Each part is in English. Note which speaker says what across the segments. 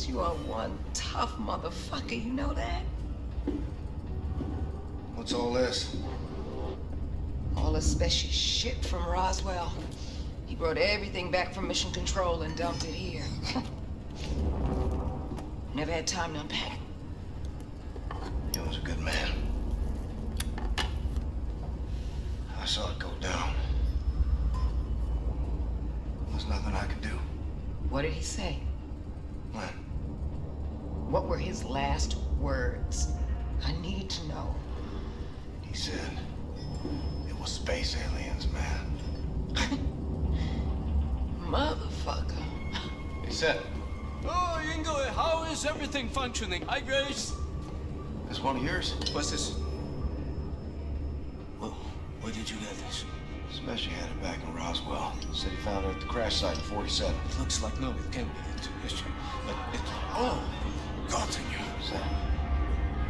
Speaker 1: You are one tough motherfucker, you know that?
Speaker 2: What's all this?
Speaker 1: All the special shit from Roswell. He brought everything back from Mission Control and dumped it here. Never had time to unpack it.
Speaker 2: He was a good man. I saw it go down. There's nothing I could do.
Speaker 1: What did he say?
Speaker 2: When?
Speaker 1: What were his last words? I need to know.
Speaker 2: He said it was space aliens, man.
Speaker 1: Motherfucker.
Speaker 2: He said,
Speaker 3: Oh, Ingo, how is everything functioning? Hi, Grace.
Speaker 2: "This one of yours?"
Speaker 3: What's this? Well, where did you get this?
Speaker 2: Special had it back in Roswell. Said he found it at the crash site in 47.
Speaker 3: It looks like no, it can't be it. But it. Oh, gotten you.
Speaker 2: So,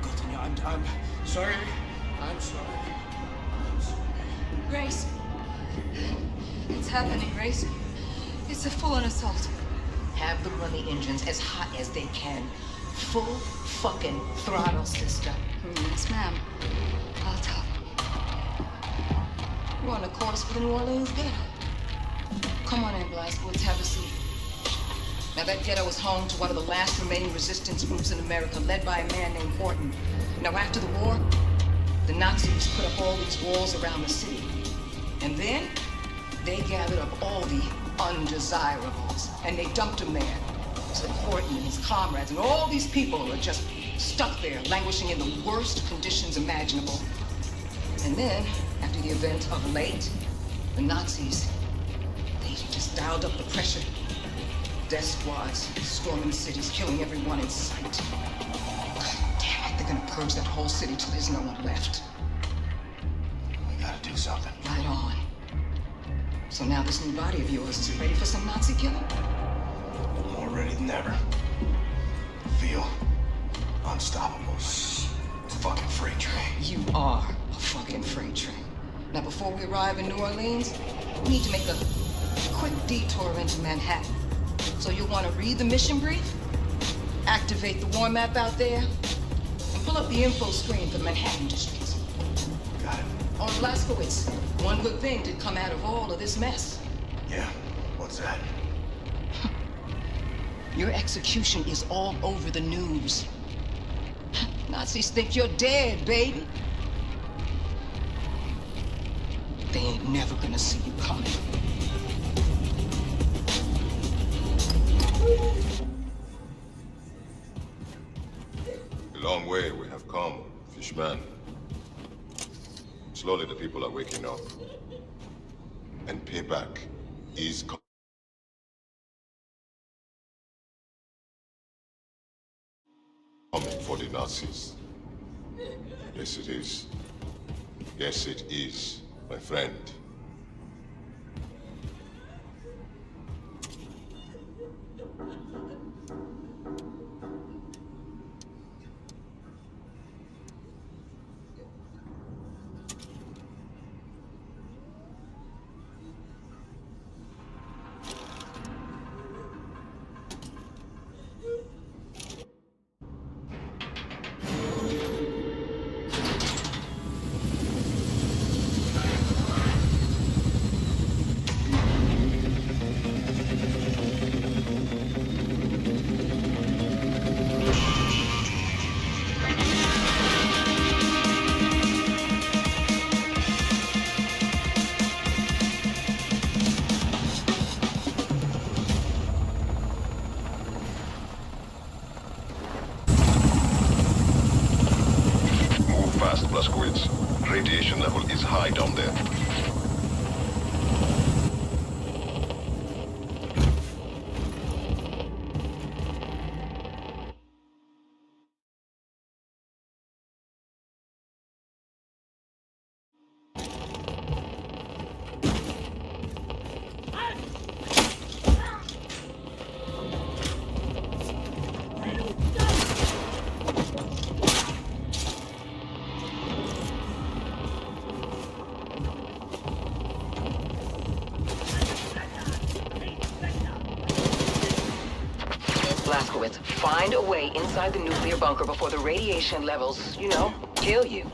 Speaker 3: Gotten you. I'm sorry. I'm sorry.
Speaker 4: Grace. It's happening, Grace. It's a full-on assault.
Speaker 1: Have them run the engines as hot as they can. Full fucking throttle, sister.
Speaker 4: Yes, ma'am. I'll tell them. We're on a course for the New Orleans ghetto. Come on in, Blazkowicz. Have a seat.
Speaker 1: Now, that ghetto was home to one of the last remaining resistance groups in America, led by a man named Horton. Now, after the war, the Nazis put up all these walls around the city. And then, they gathered up all the undesirables, and they dumped them there. So Horton and his comrades and all these people are just stuck there, languishing in the worst conditions imaginable. And then, after the event of late, the Nazis, they just dialed up the pressure. Death squads storming cities, killing everyone in sight. God damn it, they're gonna purge that whole city till there's no one left.
Speaker 2: we gotta do something.
Speaker 1: Right on. So now this new body of yours, is it ready for some Nazi killing?
Speaker 2: More ready than ever. Feel unstoppable. It's a fucking freight train.
Speaker 1: You are a fucking freight train. Now, before we arrive in New Orleans, we need to make a quick detour into Manhattan. So you'll want to read the mission brief, activate the war map out there, and pull up the info screen for Manhattan districts.
Speaker 2: Got it.
Speaker 1: On Blazkowicz, one good thing did come out of all of this mess.
Speaker 2: Yeah? What's that?
Speaker 1: Your execution is all over the news. Nazis think you're dead, baby. They ain't never gonna see you coming.
Speaker 5: A long way we have come, Fishman. Slowly the people are waking up. And payback is coming for the Nazis. Yes, it is. Yes, it is, my friend. Blazkowicz. Radiation level is high down there.
Speaker 1: way inside the nuclear bunker before the radiation levels, you know, kill you.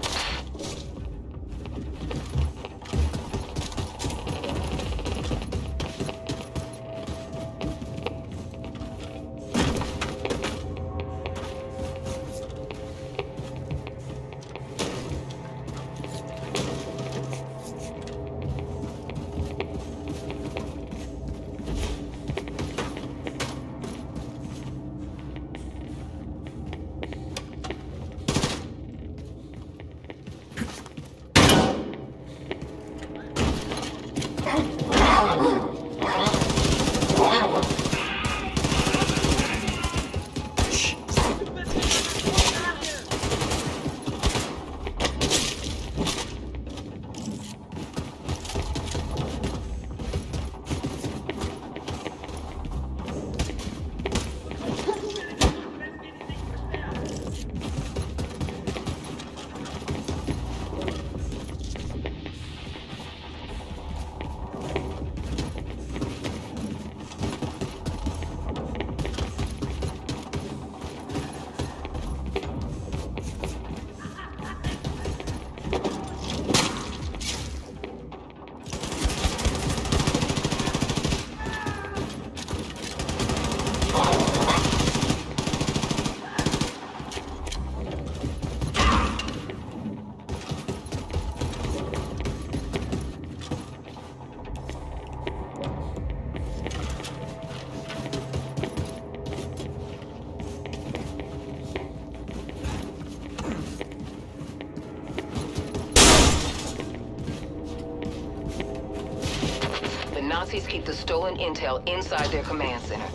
Speaker 1: Nazis keep the stolen intel inside their command center.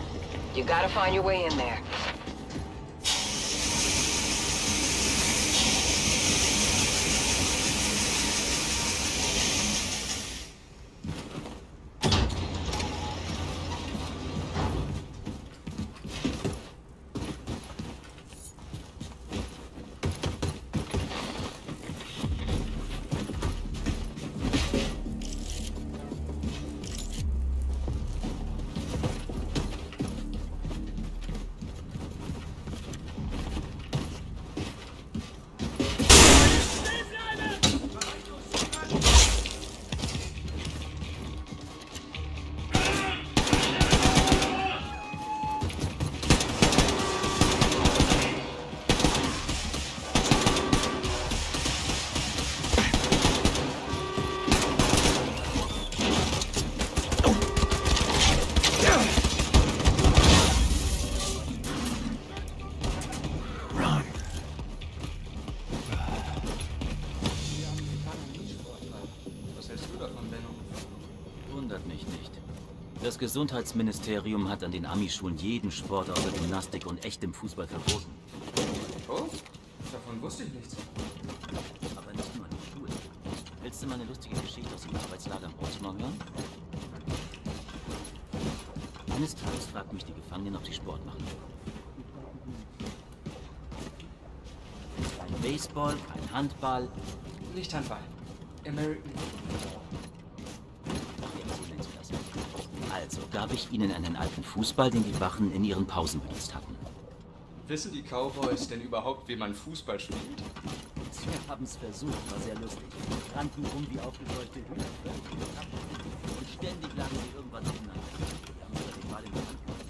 Speaker 1: You gotta find your way in there.
Speaker 6: Das Gesundheitsministerium hat an den Ami-Schulen jeden Sport außer Gymnastik und echtem Fußball verboten.
Speaker 7: Oh, davon wusste ich nichts.
Speaker 6: Aber nicht nur an den Schulen. Willst du mal eine lustige Geschichte aus dem Arbeitslager in Baltimore hören? Eines Tages fragt mich die Gefangenen, ob sie Sport machen. Kein Baseball, kein Handball.
Speaker 7: Nicht Handball. American.
Speaker 6: Also gab ich ihnen einen alten Fußball, den die Wachen in ihren Pausen benutzt hatten.
Speaker 7: Wissen die Cowboys denn überhaupt, wie man Fußball spielt?
Speaker 6: Sie haben es versucht, war sehr lustig. Rannten rum wie aufgescheuchte Hühner. Und ständig lagen sie irgendwas durcheinander. Wir haben sogar den Ball in der Hand gehabt.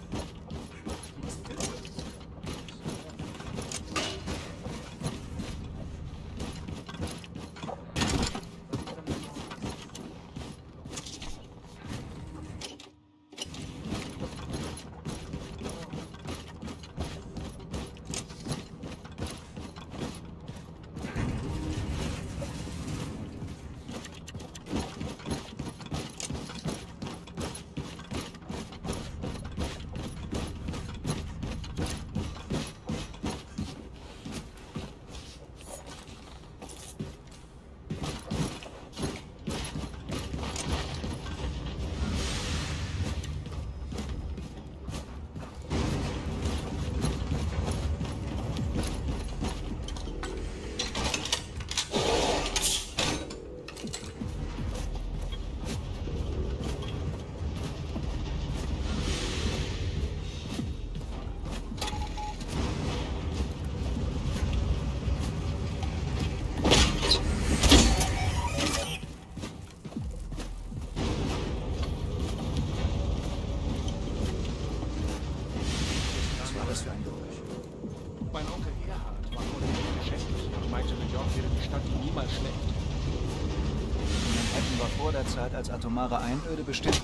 Speaker 8: meinte, New York wäre die Stadt, die niemals schläft.
Speaker 9: Manhattan war vor der Zeit als atomare Einöde bestimmt.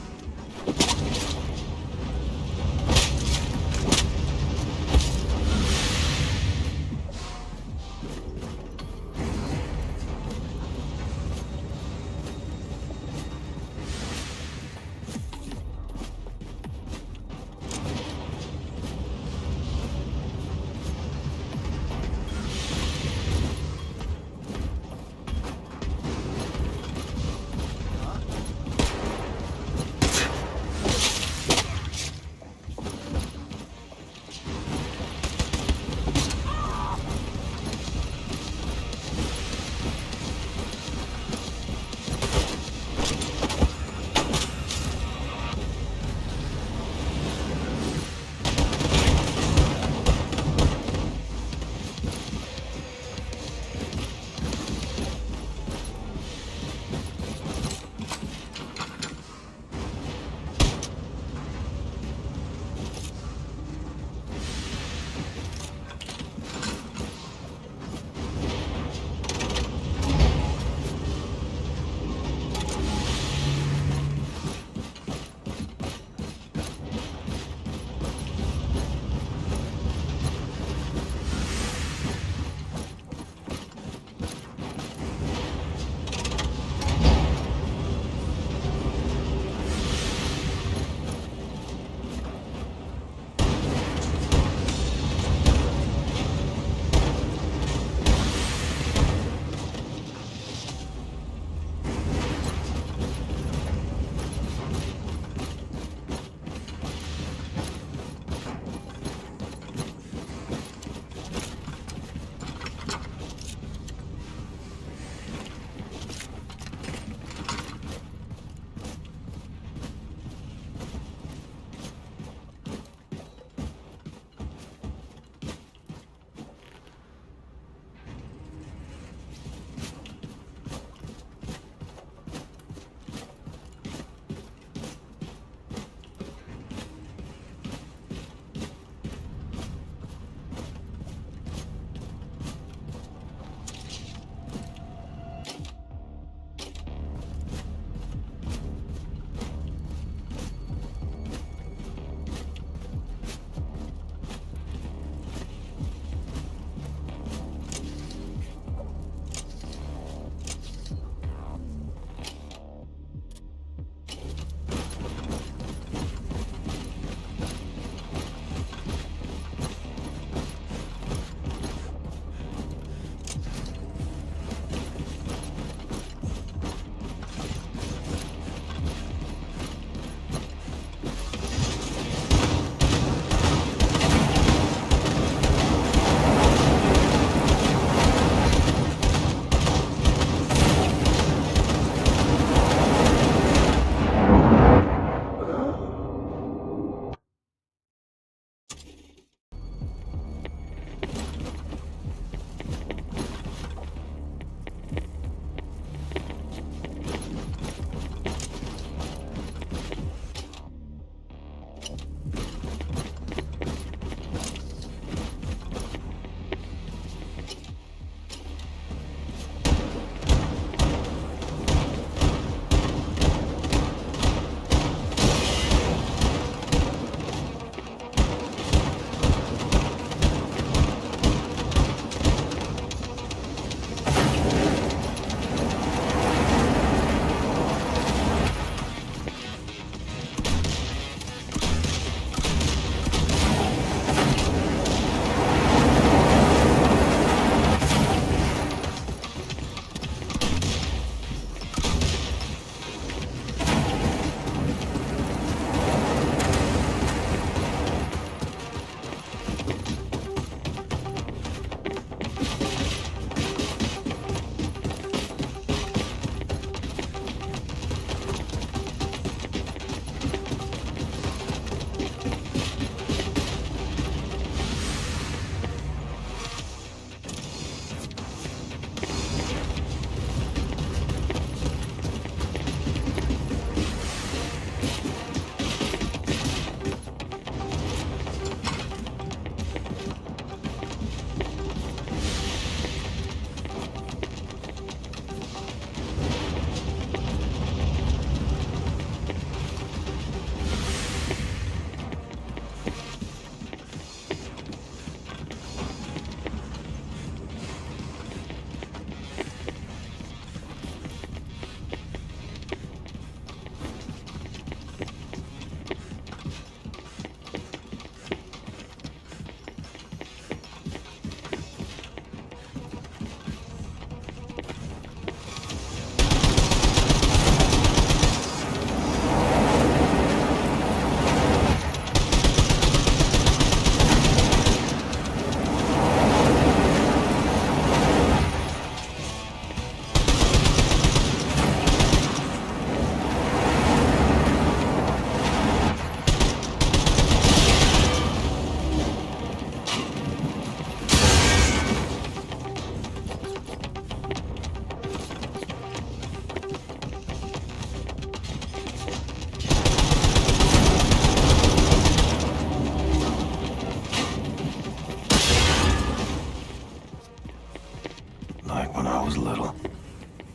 Speaker 2: Like when I was little,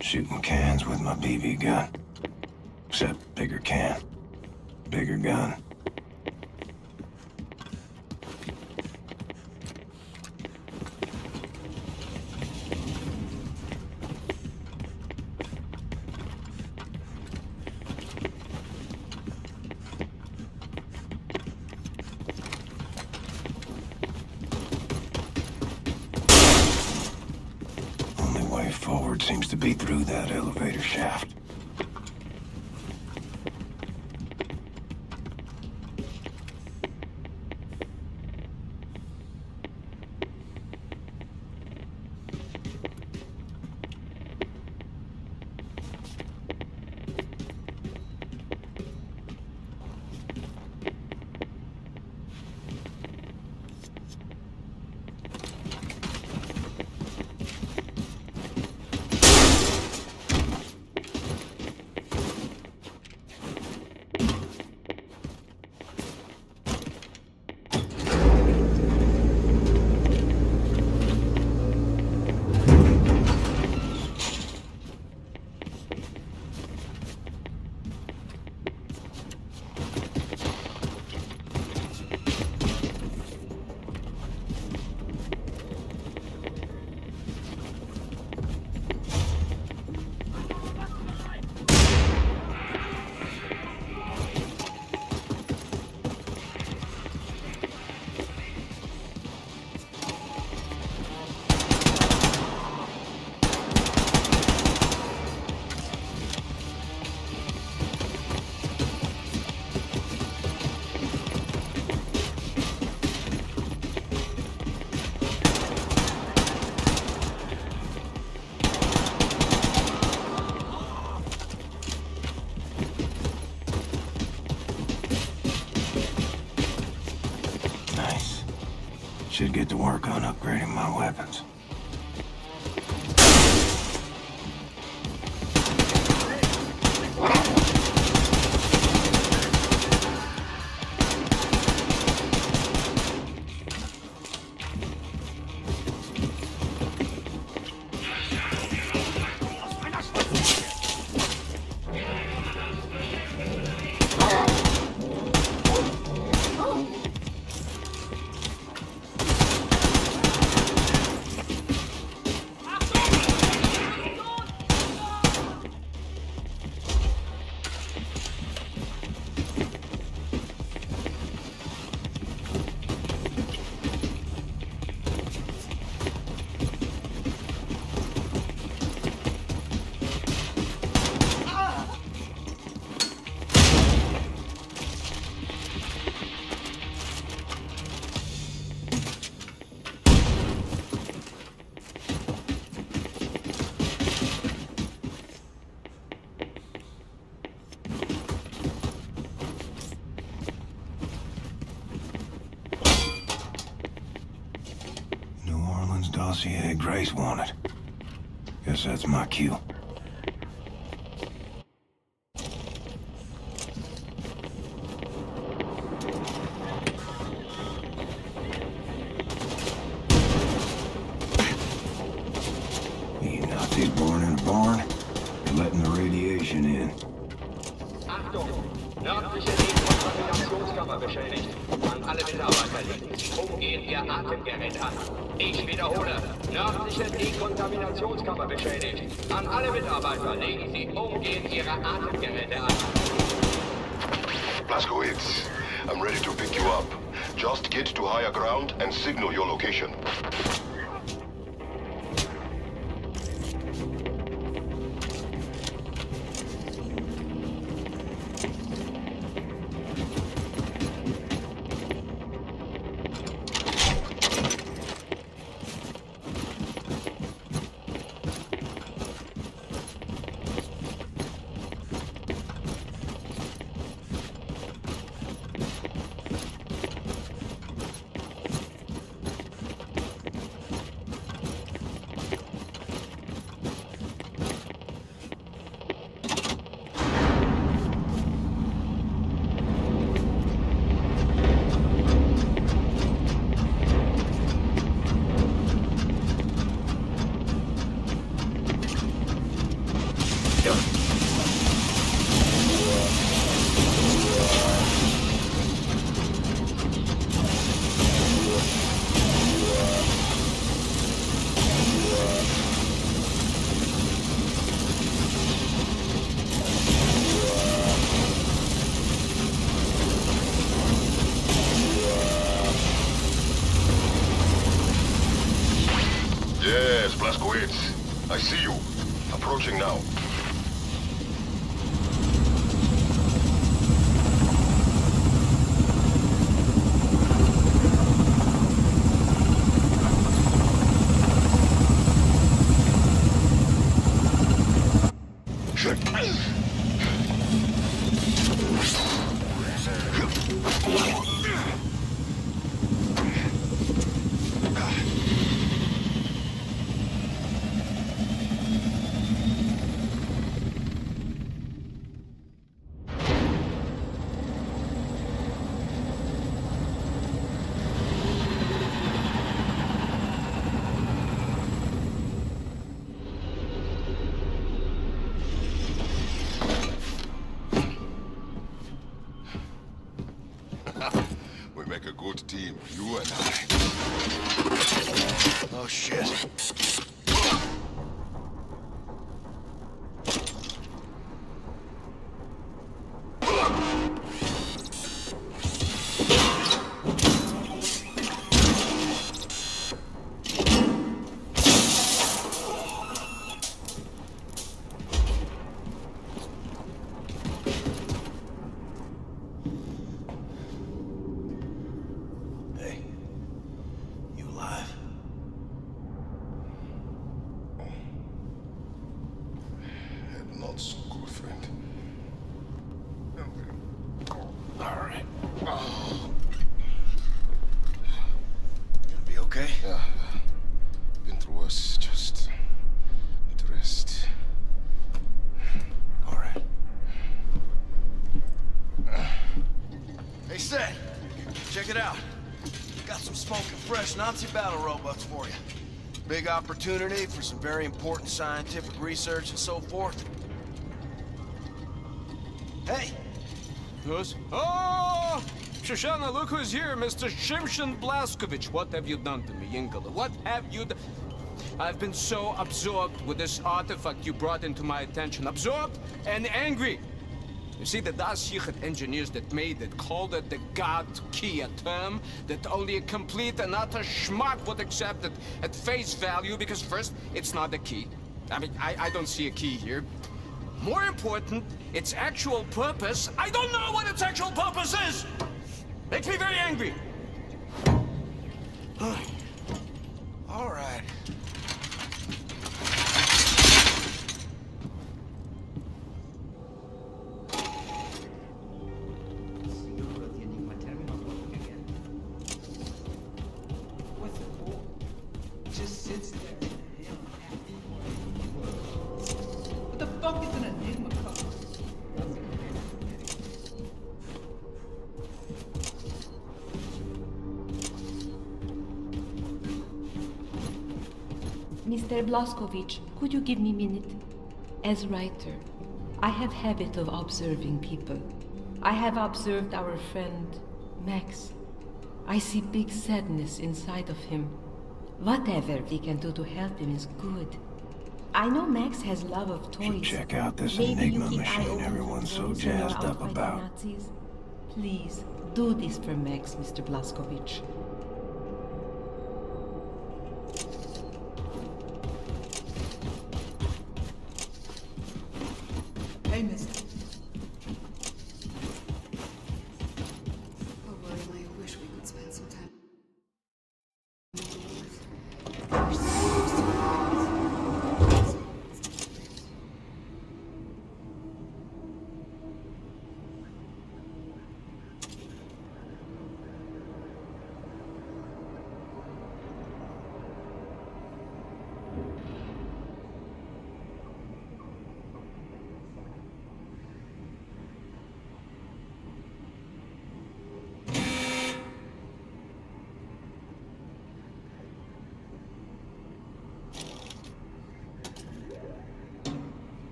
Speaker 2: shooting cans with my BB gun. Except bigger can, bigger gun. Only way forward seems to be through that elevator shaft. Should get to work on upgrading my weapons. Dossier Grace wanted. Guess that's my cue. You Nazis born in a barn? You're letting the radiation in.
Speaker 10: Achtung! Nördliche Dekontaminationskammer beschädigt. An alle Mitarbeiter legen Sie umgehend Ihr Atemgerät an. Ich wiederhole. Nördliche Dekontaminationskammer beschädigt. An alle Mitarbeiter legen Sie umgehend Ihre Atemgeräte an.
Speaker 5: Blazkowicz, I'm ready to pick you up. Just get to higher ground and signal your location. Yes, Blazkowicz. I see you. Approaching now. We make a good team, you and I.
Speaker 9: Oh, shit. Hey, you alive?
Speaker 5: Not so good, friend.
Speaker 9: All right. Gonna be okay?
Speaker 5: Yeah. Been through worse. Just need to rest.
Speaker 9: All right. Hey, Seth, check it out. Got some smoking fresh Nazi battle robots for you. Big opportunity for some very important scientific research and so forth. Hey!
Speaker 8: Yes? Oh! Shoshana, look who's here, Mr. Shimshon Blazkowicz. What have you done to me, Ingela? What have you done? I've been so absorbed with this artifact you brought into my attention. Absorbed and angry. You see, the Das Yichud engineers that made it called it the God Key, a term that only a complete and utter schmuck would accept it at face value, because first, it's not a key. I mean, I don't see a key here. More important, its actual purpose, I don't know what its actual purpose is! Makes me very angry.
Speaker 9: All right.
Speaker 1: Just sits there. What the fuck is an enigma code?
Speaker 11: Mr. Blazkowicz, could you give me a minute? As writer, I have habit of observing people. I have observed our friend, Max. I see big sadness inside of him. Whatever we can do to help him is good. I know Max has love of toys.
Speaker 2: Should check out this
Speaker 11: Maybe
Speaker 2: Enigma
Speaker 11: you keep eye
Speaker 2: machine
Speaker 11: open
Speaker 2: everyone's
Speaker 11: for
Speaker 2: so
Speaker 11: those who are
Speaker 2: jazzed
Speaker 11: out
Speaker 2: up
Speaker 11: fighting
Speaker 2: about.
Speaker 11: Nazis. Please, do this for Max, Mr. Blazkowicz.
Speaker 1: Hey, mister.
Speaker 4: Oh, William, I wish we could spend some time.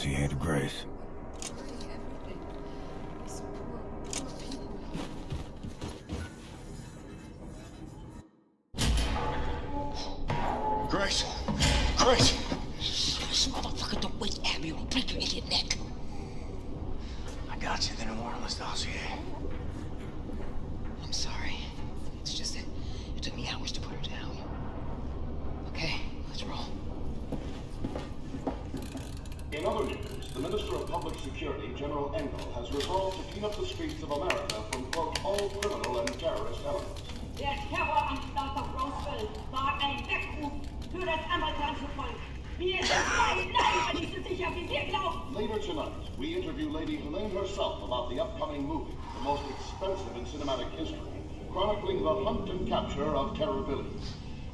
Speaker 2: dossier to Grace.
Speaker 3: Grace! Grace!
Speaker 1: This motherfucker don't wait, Abby, or I'll break your idiot neck.
Speaker 9: I got you the New Orleans dossier.
Speaker 1: I'm sorry. It's just that it took me hours to put her down. Okay, let's roll.
Speaker 12: In other news, the Minister of Public Security, General Engel, has resolved to clean up the streets of America from, quote, all criminal and terrorist elements.
Speaker 13: Der Terroranschlag auf Roswell war ein Weckruf für das amerikanische Volk. Wir sind frei, nein, nicht so sicher, wie wir glauben.
Speaker 12: Later tonight, we interview Lady Helene herself about the upcoming movie, the most expensive in cinematic history, chronicling the hunt and capture of Terror-Billy.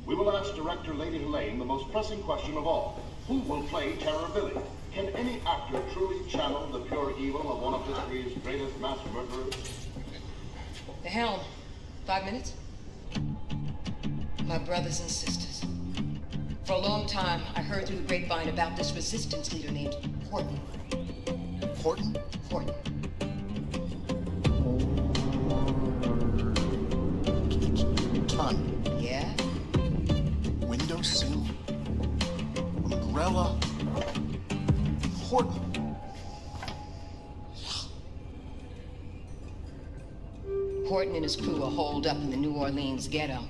Speaker 12: We will ask director Lady Helene the most pressing question of all. Who will play Terror-Billy? Can any actor truly channel the pure evil of one of history's greatest mass murderers?
Speaker 1: The helm. 5 minutes? My brothers and sisters. For a long time, I heard through the grapevine about this resistance leader named Horton.
Speaker 3: Horton?
Speaker 1: Horton.
Speaker 3: Ton.
Speaker 1: Yeah?
Speaker 3: Windowsill. Umbrella. Horton.
Speaker 1: Horton and his crew are holed up in the New Orleans ghetto.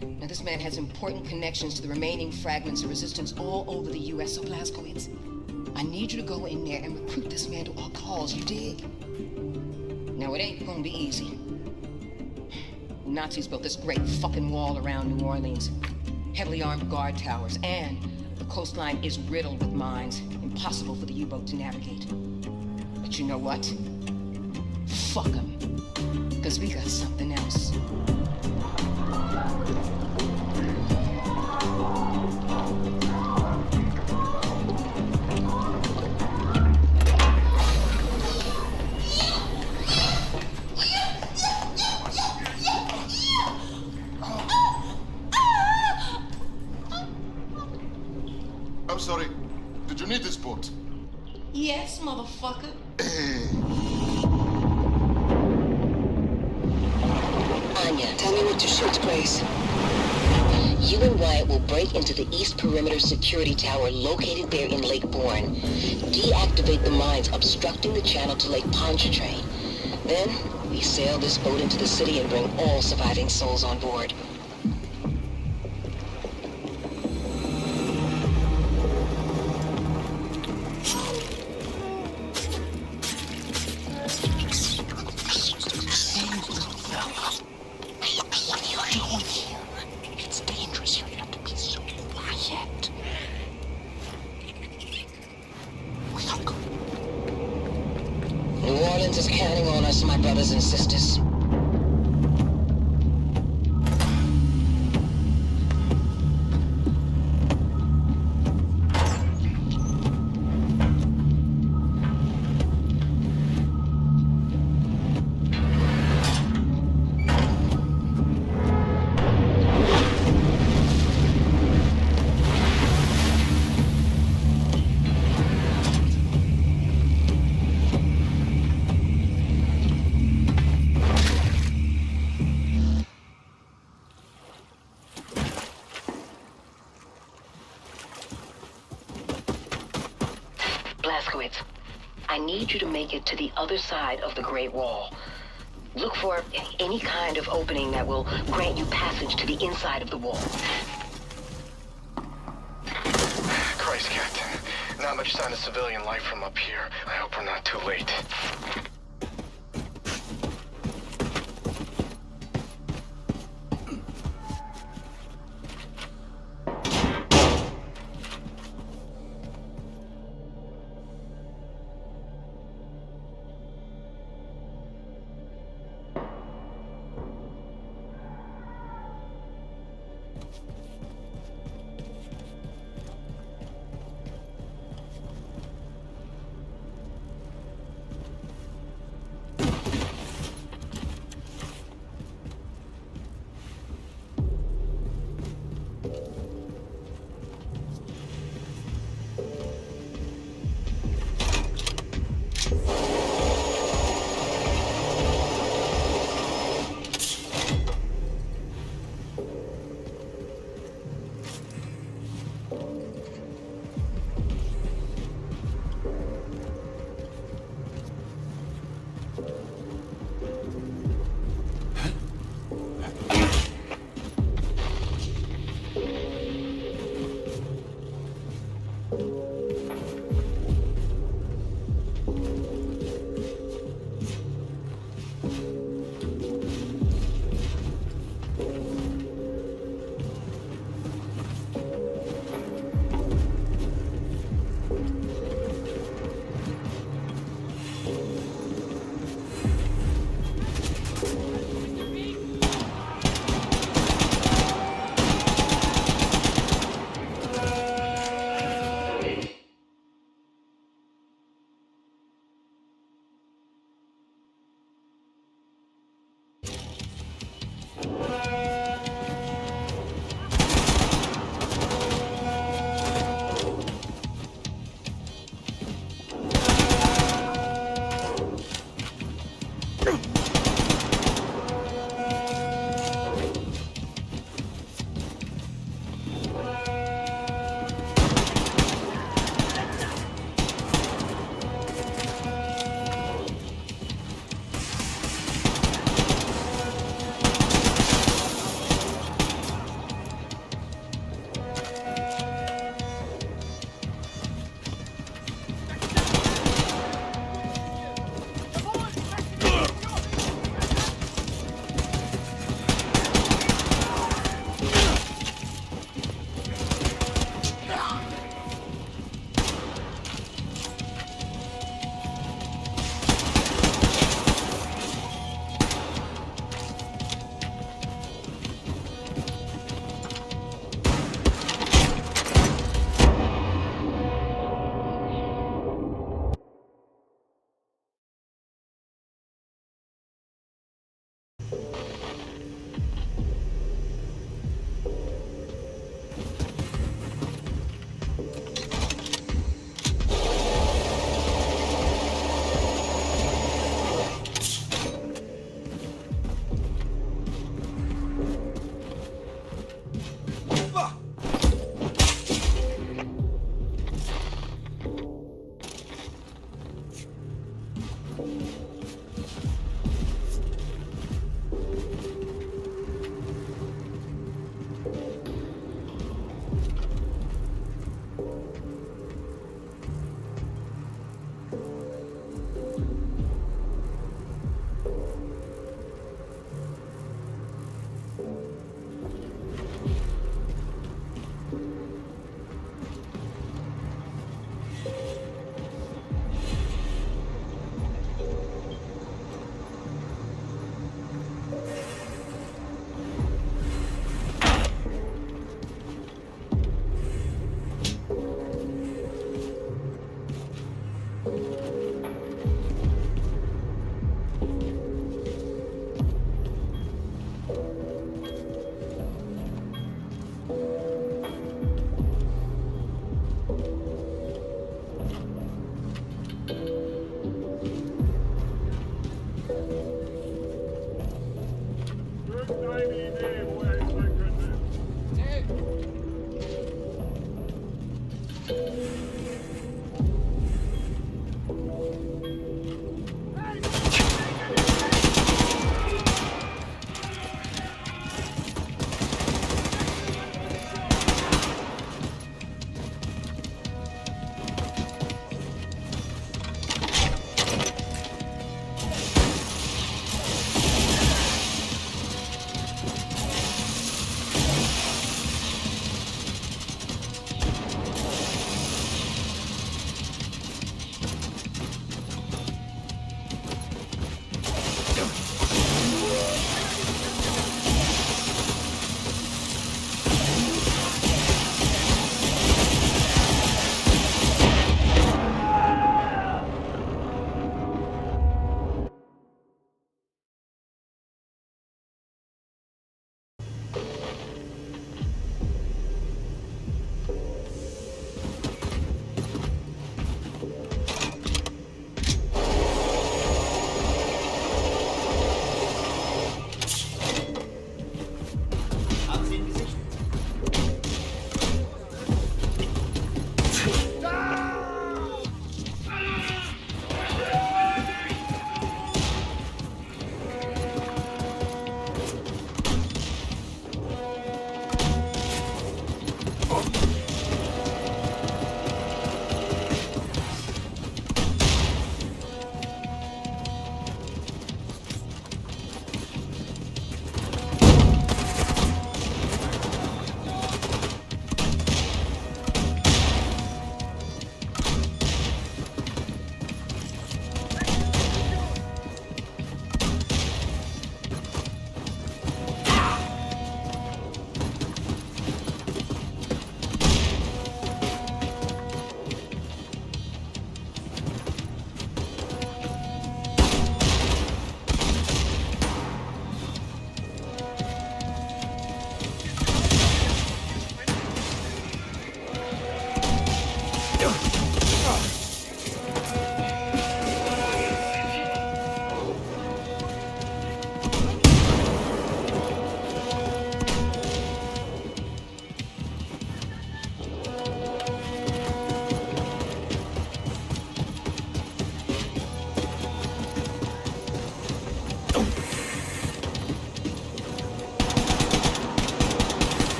Speaker 1: Now, this man has important connections to the remaining fragments of resistance all over the U.S., so Blazkowicz, I need you to go in there and recruit this man to our cause, you dig? Now, it ain't gonna be easy. The Nazis built this great fucking wall around New Orleans. Heavily armed guard towers, and the coastline is riddled with mines. Impossible for the U-boat to navigate. But you know what? Fuck them. Because we got something else.
Speaker 5: I'm sorry. Did you need this boat?
Speaker 1: Yes, motherfucker. Anya, tell me what to shoot, Grace. You and Wyatt will break into the East Perimeter Security Tower located there in Lake Bourne. Deactivate the mines obstructing the channel to Lake Pontchartrain. Then, we sail this boat into the city and bring all surviving souls on board. Is counting on us, my brothers and sisters. Blazkowicz, I need you to make it to the other side of the Great Wall. Look for any kind of opening that will grant you passage to the inside of the wall.
Speaker 14: Christ, Captain. Not much sign of civilian life from up here. I hope we're not too late.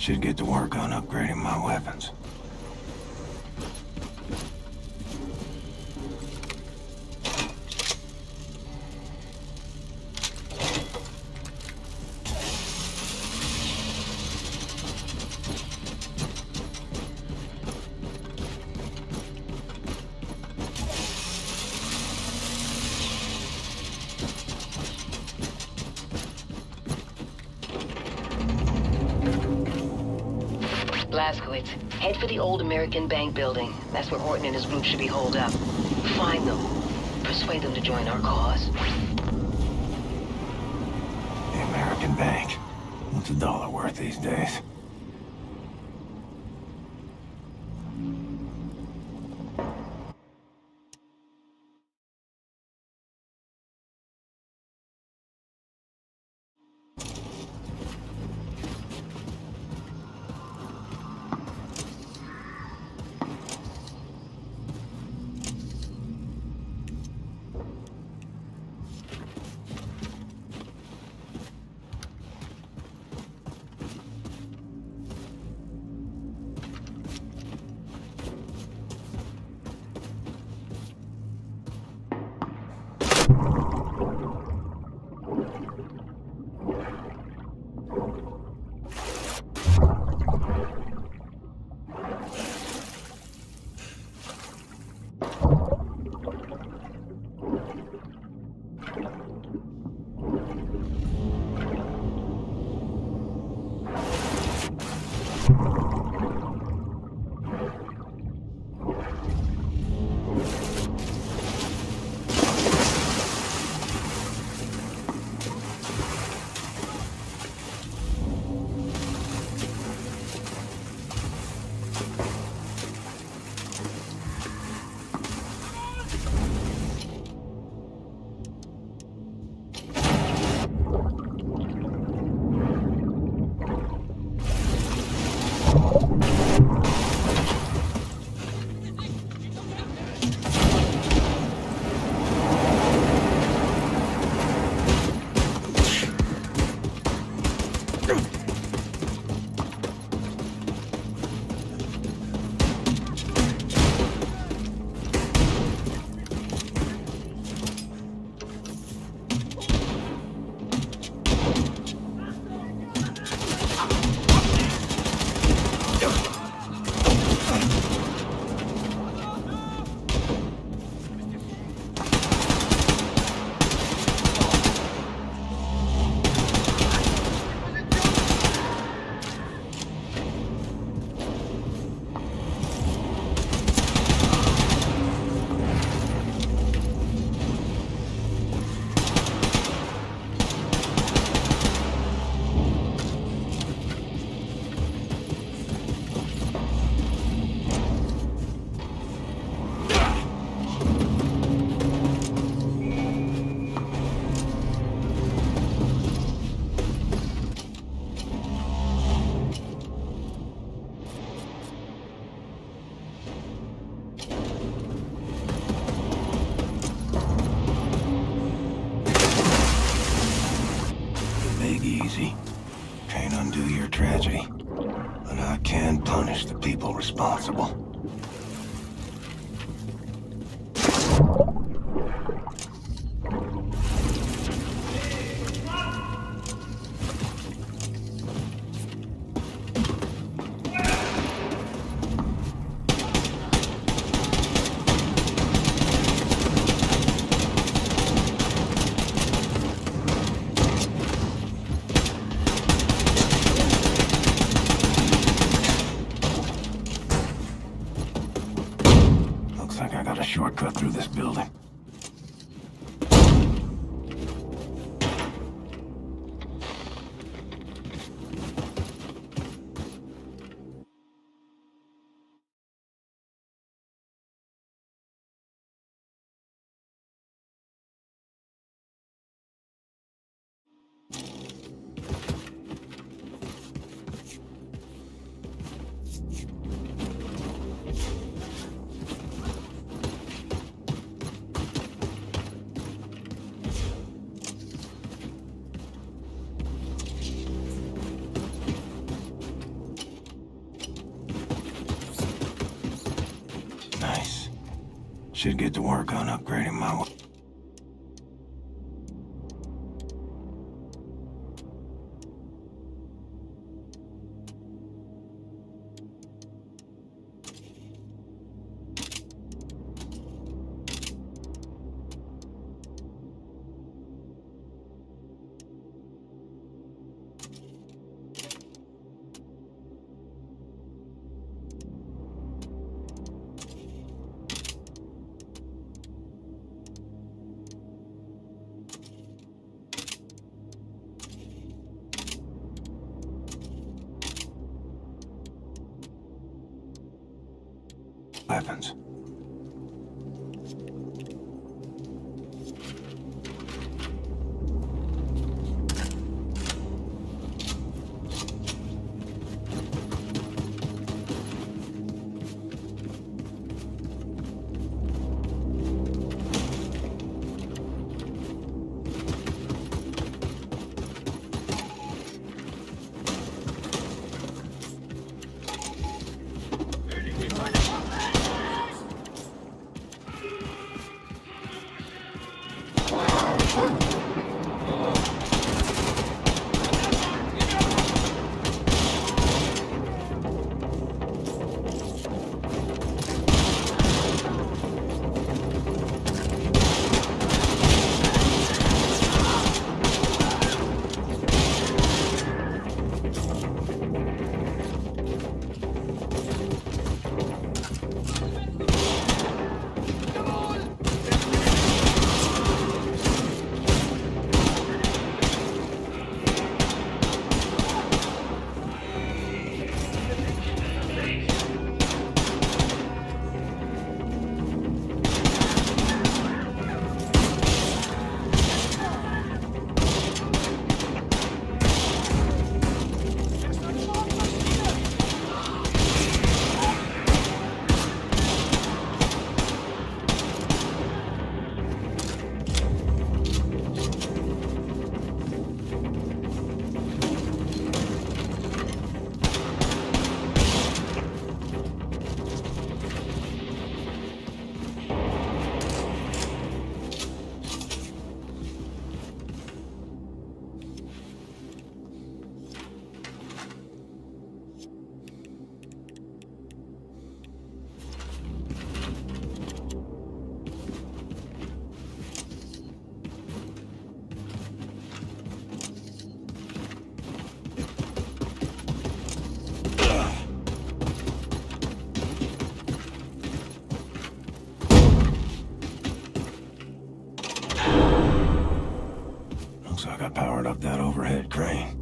Speaker 2: Should get to work on upgrading my weapons.
Speaker 1: Blazkowicz, head for the old American Bank building. That's where Horton and his group should be holed up. Find them. Persuade them to join our cause.
Speaker 2: The American Bank. What's $1 worth these days? Easy. Can't undo your tragedy. But I can punish the people responsible. Should get to work on upgrading my... weapons. Looks like I powered up that overhead crane.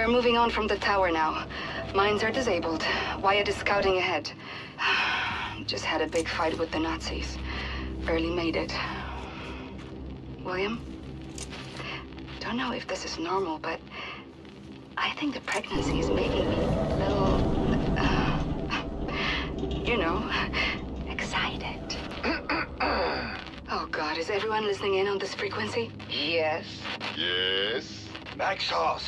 Speaker 15: Moving on from the tower now. Mines are disabled. Wyatt is scouting ahead. Just had a big fight with the Nazis. Barely made it. William? Don't know if this is normal, but I think the pregnancy is making me a little, you know, excited. Oh God, is everyone listening in on this frequency?
Speaker 14: Yes.
Speaker 5: Yes?
Speaker 14: Max Hoss.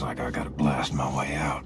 Speaker 2: Looks like I gotta blast my way out.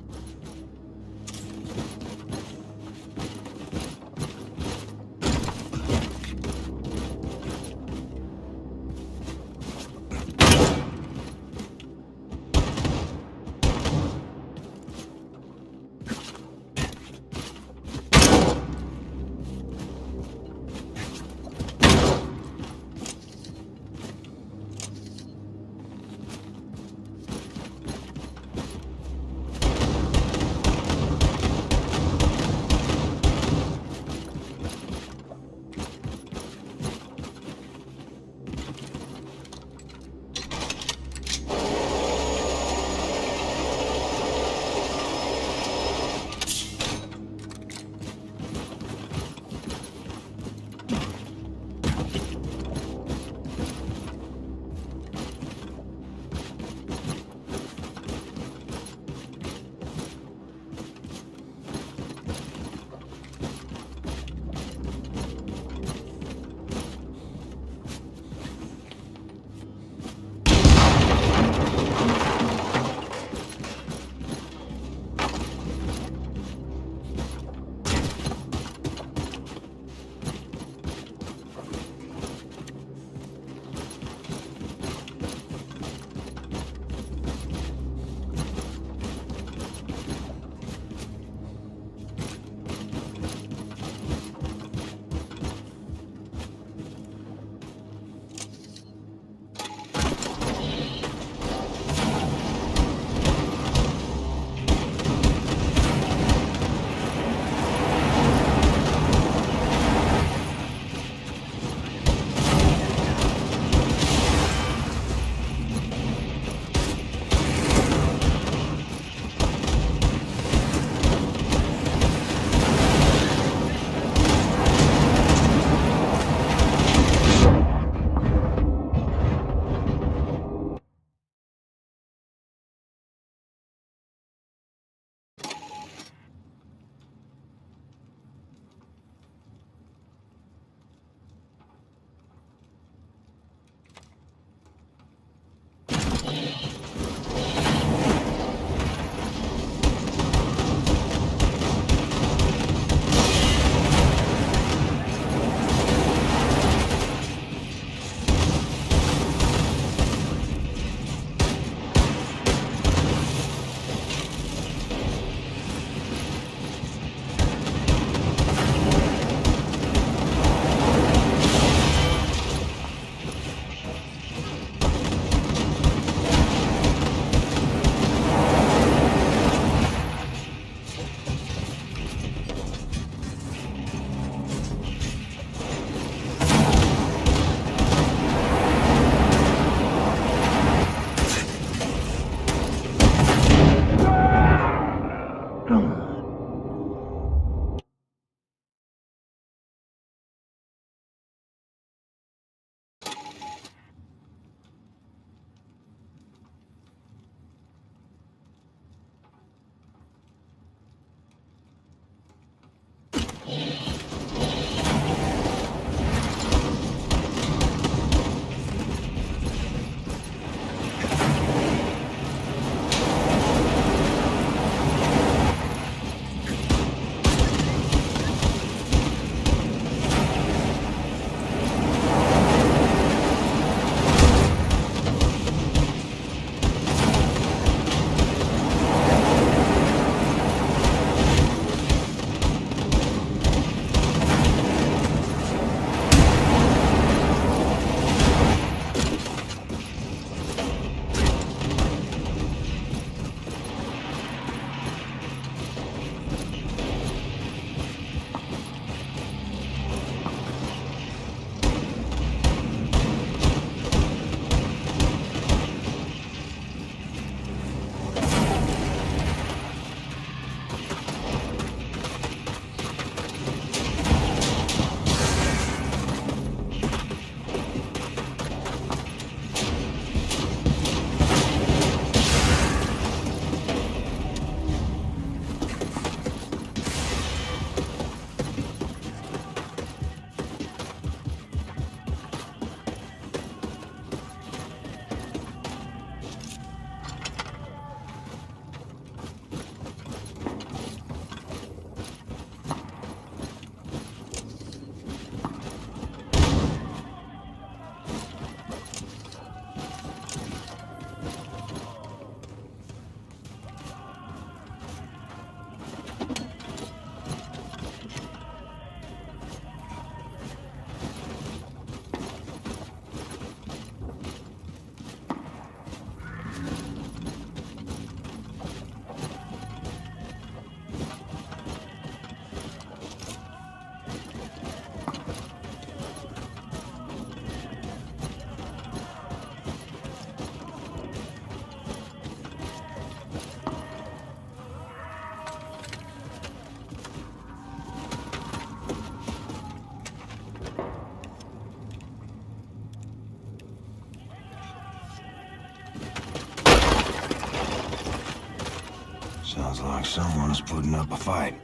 Speaker 2: Someone's putting up a fight.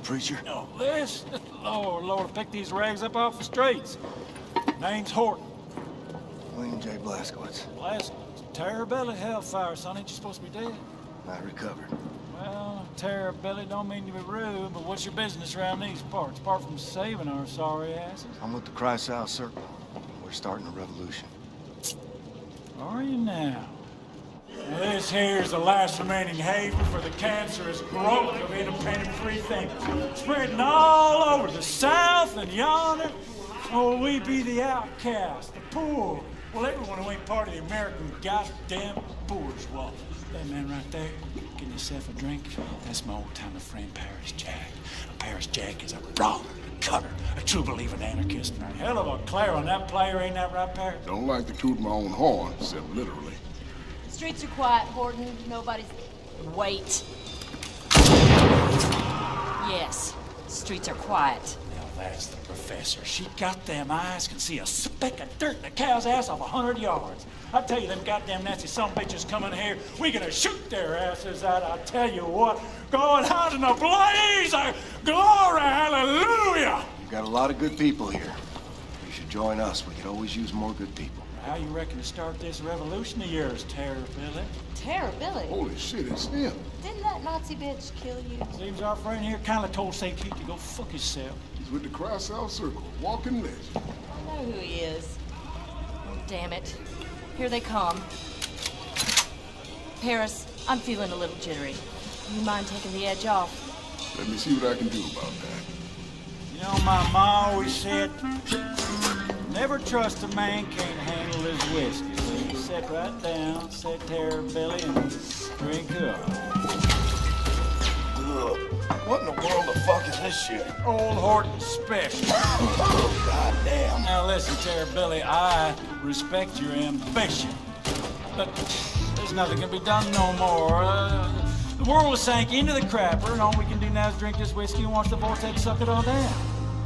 Speaker 9: Preacher?
Speaker 16: No, this? Lord, pick these rags up off the streets. Name's Horton.
Speaker 9: William J. Blazkowicz.
Speaker 16: Blazkowicz. Terror-belly hellfire, son. Ain't you supposed to be dead?
Speaker 9: I recovered.
Speaker 16: Well, terror-belly don't mean to be rude, but what's your business around these parts, apart from saving our sorry asses?
Speaker 9: I'm with the Crywolf Circle. We're starting a revolution.
Speaker 16: Are you now? Now, this here's the last remaining haven for the cancerous growth of independent free thinkers, spreading all over the South and yonder. Oh, we be the outcast, the poor. Well, everyone who ain't part of the American goddamn bourgeois. That man right there, getting yourself a drink, that's my old-timer friend Paris Jack. Paris Jack is a brawler, a cutter, a true-believing anarchist, and a hell of a clarion that player, ain't that right, Paris?
Speaker 5: Don't like to toot my own horn, except literally.
Speaker 17: Streets are quiet, Horton. Nobody's... Wait. Yes, streets are quiet.
Speaker 16: Now that's the professor. She got them eyes, can see a speck of dirt in a cow's ass off 100 yards. I tell you, them goddamn Nazi sumbitches coming here, we gonna shoot their asses out. I tell you what, going out in a blaze of glory, hallelujah!
Speaker 9: You've got a lot of good people here. You should join us. We could always use more good people.
Speaker 16: How you reckon to start this revolution of yours, Terror-Billy?
Speaker 17: Terror-Billy?
Speaker 5: Holy shit, it's him.
Speaker 17: Didn't that Nazi bitch kill you?
Speaker 16: Seems our friend here kinda told St. Pete to go fuck himself.
Speaker 5: He's with the Crywolf Circle, walking legend.
Speaker 17: I know who he is. Oh, damn it. Here they come. Paris, I'm feeling a little jittery. You mind taking the edge off?
Speaker 5: Let me see what I can do about that.
Speaker 16: You know, my ma always said, never trust a man can't handle his whiskey. So you sit right down, sit Terror-Billy, and drink up.
Speaker 9: Ugh. What in the world the fuck is this shit?
Speaker 16: Old Horton special.
Speaker 9: Oh, goddamn.
Speaker 16: Now listen, Terror-Billy, I respect your ambition. But there's nothing can be done no more. The world was sank into the crapper, and all we can do now is drink this whiskey and watch the vortex suck it all down.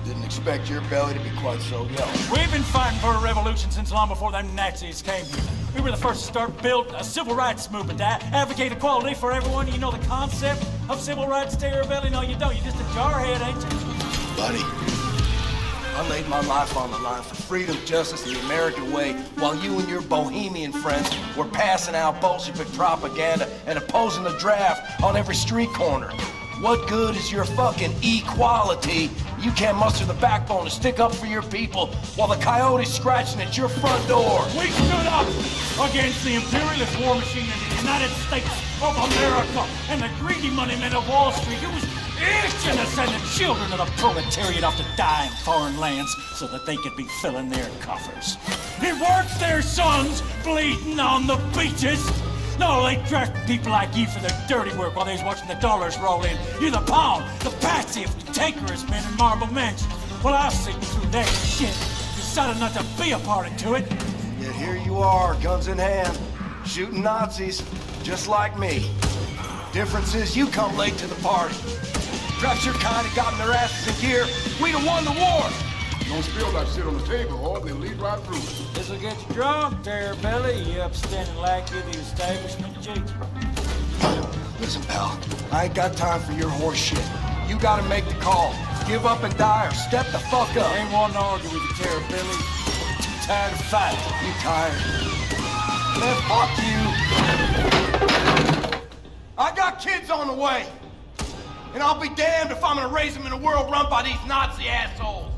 Speaker 9: Didn't expect your belly to be quite so yellow.
Speaker 16: We've been fighting for a revolution since long before them Nazis came here. We were the first to start build a civil rights movement to advocate equality for everyone. You know the concept of civil rights, Terror-Billy? No, you don't. You're just a jarhead, ain't you?
Speaker 9: Buddy, I laid my life on the line for freedom, justice, and the American way, while you and your bohemian friends were passing out Bolshevik propaganda and opposing the draft on every street corner. What good is your fucking equality? You can't muster the backbone to stick up for your people while the coyote's scratching at your front door.
Speaker 16: We stood up against the imperialist war machine in the United States of America and the greedy money men of Wall Street. It was itching to send the children of the proletariat off to die in foreign lands so that they could be filling their coffers. It weren't their sons bleeding on the beaches. No, they drafted people like you for their dirty work while they was watching the dollars roll in. You're the pawn, the passive, the takerest men in Marble Mansion. Well, I'll see through that shit. Decided not to be a party to it.
Speaker 9: Yet here you are, guns in hand, shooting Nazis, just like me. Difference is you come late to the party. Perhaps your kind have gotten their asses in gear. We'd have won the war.
Speaker 18: Don't spill that shit on the table, or they'll lead right through.
Speaker 16: This'll get you drunk there, Billy. You upstanding lackey of the establishment, Jake.
Speaker 9: Listen, pal, I ain't got time for your horse shit. You gotta make the call. Give up and die or step the fuck up.
Speaker 16: I ain't wanting to argue with you, Terror Billy. I'm too tired of fighting.
Speaker 9: You tired? Man, fuck you. I got kids on the way. And I'll be damned if I'm gonna raise them in a world run by these Nazi assholes.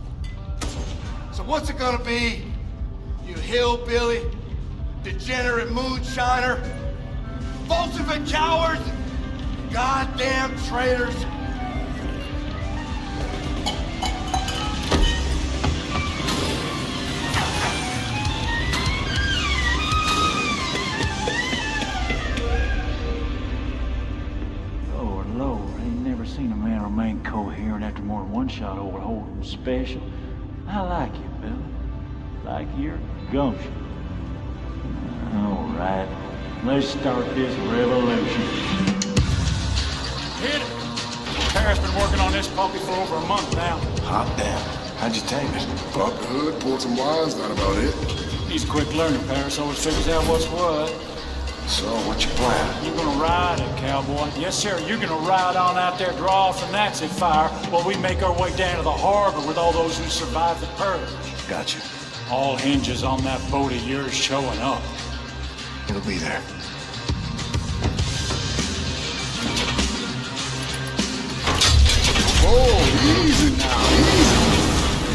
Speaker 9: So what's it gonna be? You hillbilly, degenerate moonshiner, Bolshevik cowards, goddamn traitors.
Speaker 16: Lord, I ain't never seen a man remain coherent after more than one shot over holding special. I like you, Billy. Like your gumption. All right, let's start this revolution. Hit it! Parrot's been working on this puppy for over a month now.
Speaker 2: Hot damn. How'd you tame it?
Speaker 18: Pop the hood, pulled some wires, not about it.
Speaker 16: He's a quick learner, Paris. Always figures out what's what.
Speaker 2: So, what's your plan?
Speaker 16: You're gonna ride it, cowboy. Yes, sir. You're gonna ride on out there, draw off the Nazi fire, while we make our way down to the harbor with all those who survived the purge.
Speaker 2: Gotcha.
Speaker 16: All hinges on that boat of yours showing up.
Speaker 2: It'll be there.
Speaker 18: Oh, easy now, easy.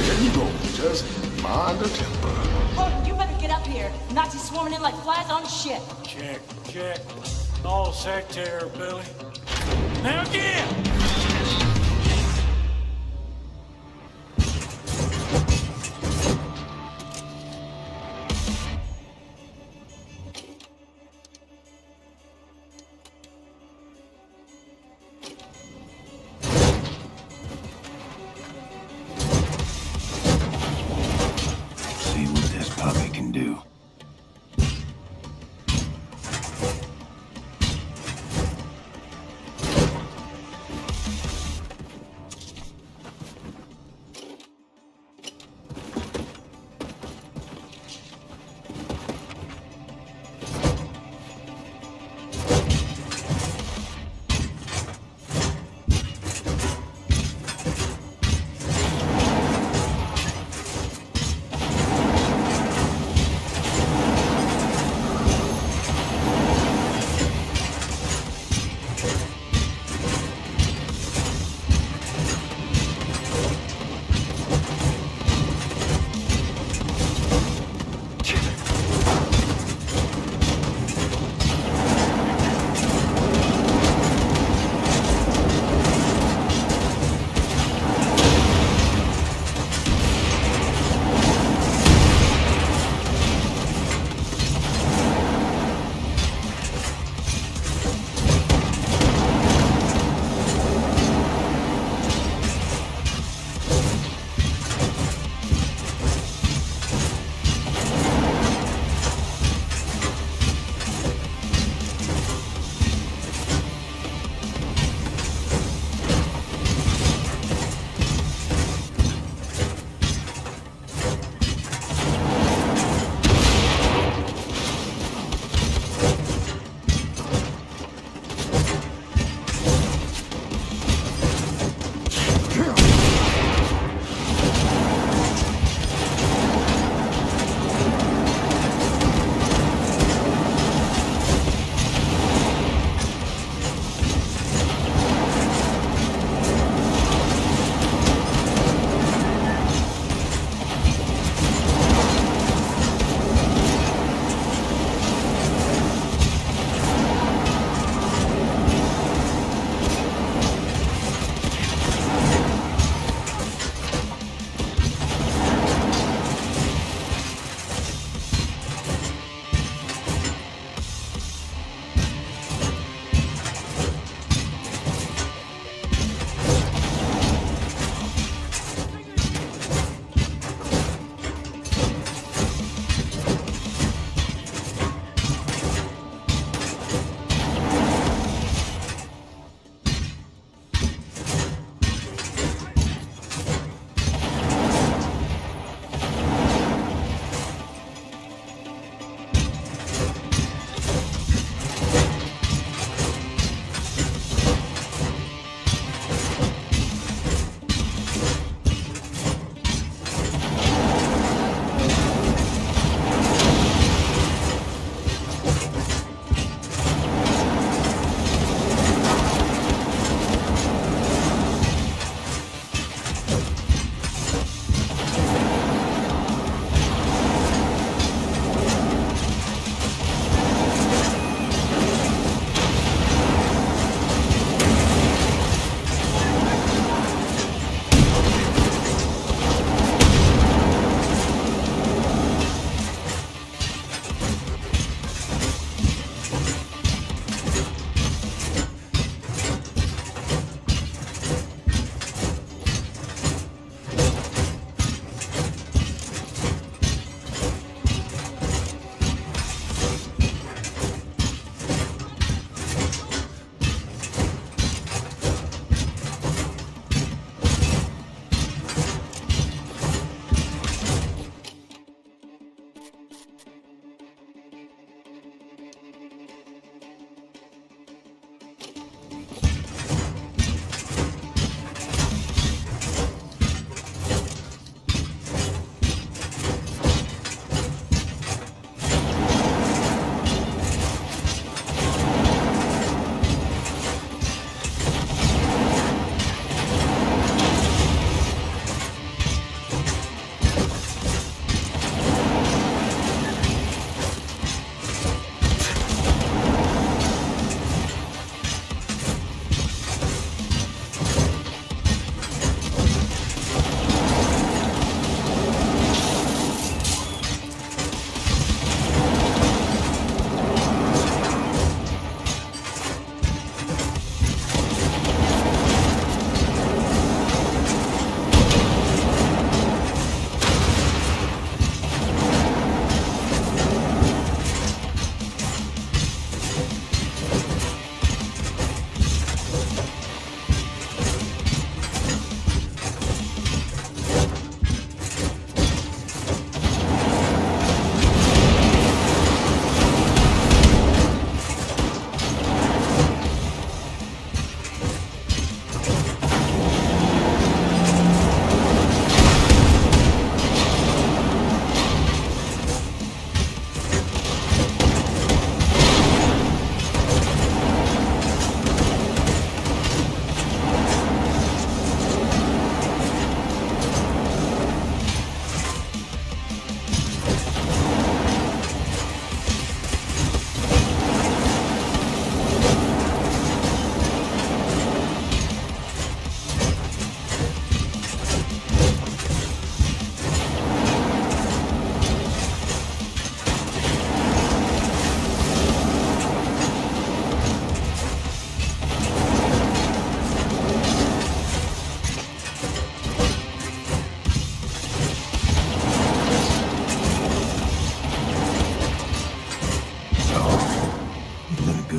Speaker 18: There you go. Just mind the temper.
Speaker 17: Look, you better get up here. Nazis swarming in like flies on shit.
Speaker 16: Check, check. All set, Terror Billy. Now again!
Speaker 2: See what this puppy can do.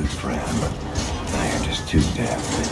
Speaker 2: good friend, but now you're just too damn big.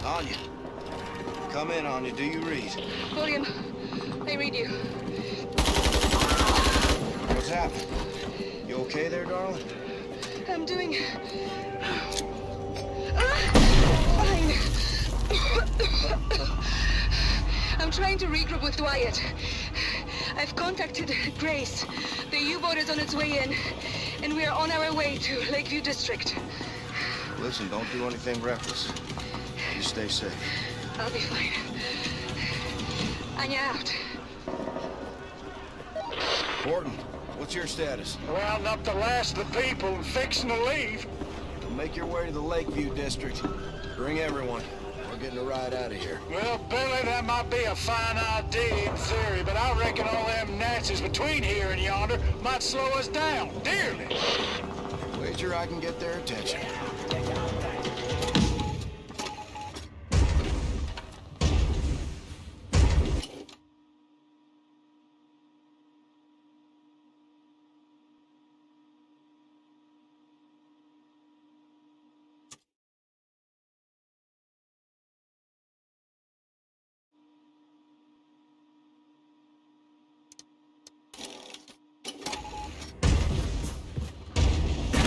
Speaker 9: Anya. Come in, Anya. Do you read?
Speaker 4: William, I read you.
Speaker 9: What's happened? You okay there, darling?
Speaker 4: I'm doing... fine. I'm trying to regroup with Wyatt. I've contacted Grace. The U-boat is on its way in, and we are on our way to Lakeview District.
Speaker 9: Listen, don't do anything reckless. You stay safe.
Speaker 4: I'll be fine. Anya out.
Speaker 9: Horton, what's your status?
Speaker 16: Rounding up the last of the people and fixing to leave.
Speaker 9: Make your way to the Lakeview District. Bring everyone. We're getting a ride out of here.
Speaker 16: Well, Billy, that might be a fine idea in theory, but I reckon all them Nazis between here and yonder might slow us down, dearly.
Speaker 9: Wager I can get their attention.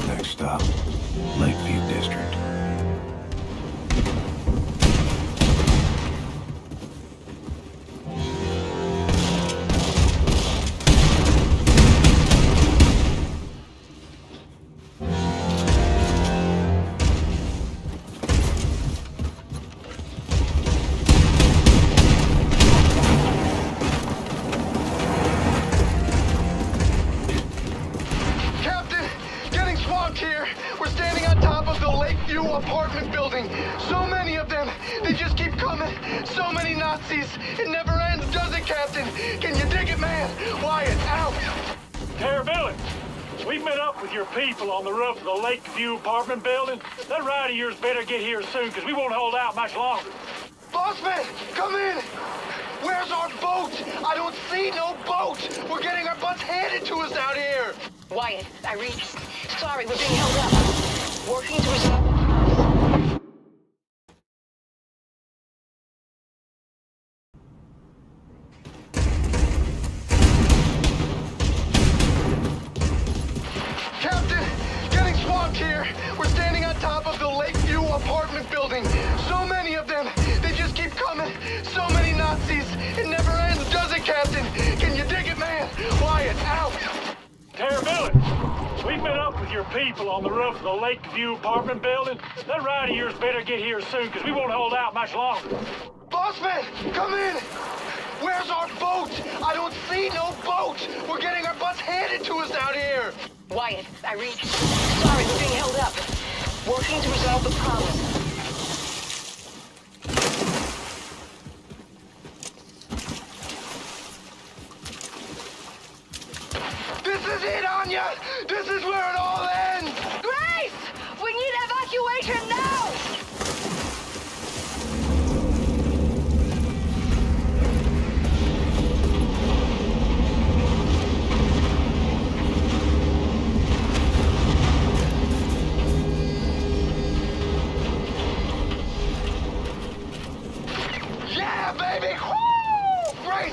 Speaker 2: Next stop, Lakeview District.
Speaker 14: Apartment building. So many of them. They just keep coming. So many Nazis. It never ends, does it, Captain? Can you dig it, man? Wyatt, out.
Speaker 16: Billy, we've met up with your people on the roof of the Lakeview apartment building. That ride of yours better get here soon, because we won't hold out much longer.
Speaker 14: Bossman, come in. Where's our boat? I don't see no boat. We're getting our butts handed to us out here.
Speaker 1: Wyatt, I read. Sorry, we're being held up. Working to resolve it.
Speaker 14: Here. We're standing on top of the Lakeview apartment building. So many of them. They just keep coming. So many Nazis. It never ends, does it, Captain? Can you dig it?
Speaker 16: We've been up with your people on the roof of the Lakeview apartment building. That ride of yours better get here soon, because we won't hold out much longer.
Speaker 14: Bossman, come in! Where's our boat? I don't see no boat! We're getting our butts handed to us out here!
Speaker 1: Wyatt, Irene. Sorry, we're being held up. Working to resolve the problem.
Speaker 14: This is it, Anya! This is where it all ends!
Speaker 4: Grace! We need evacuation now!
Speaker 14: Yeah, baby! Woo! Grace!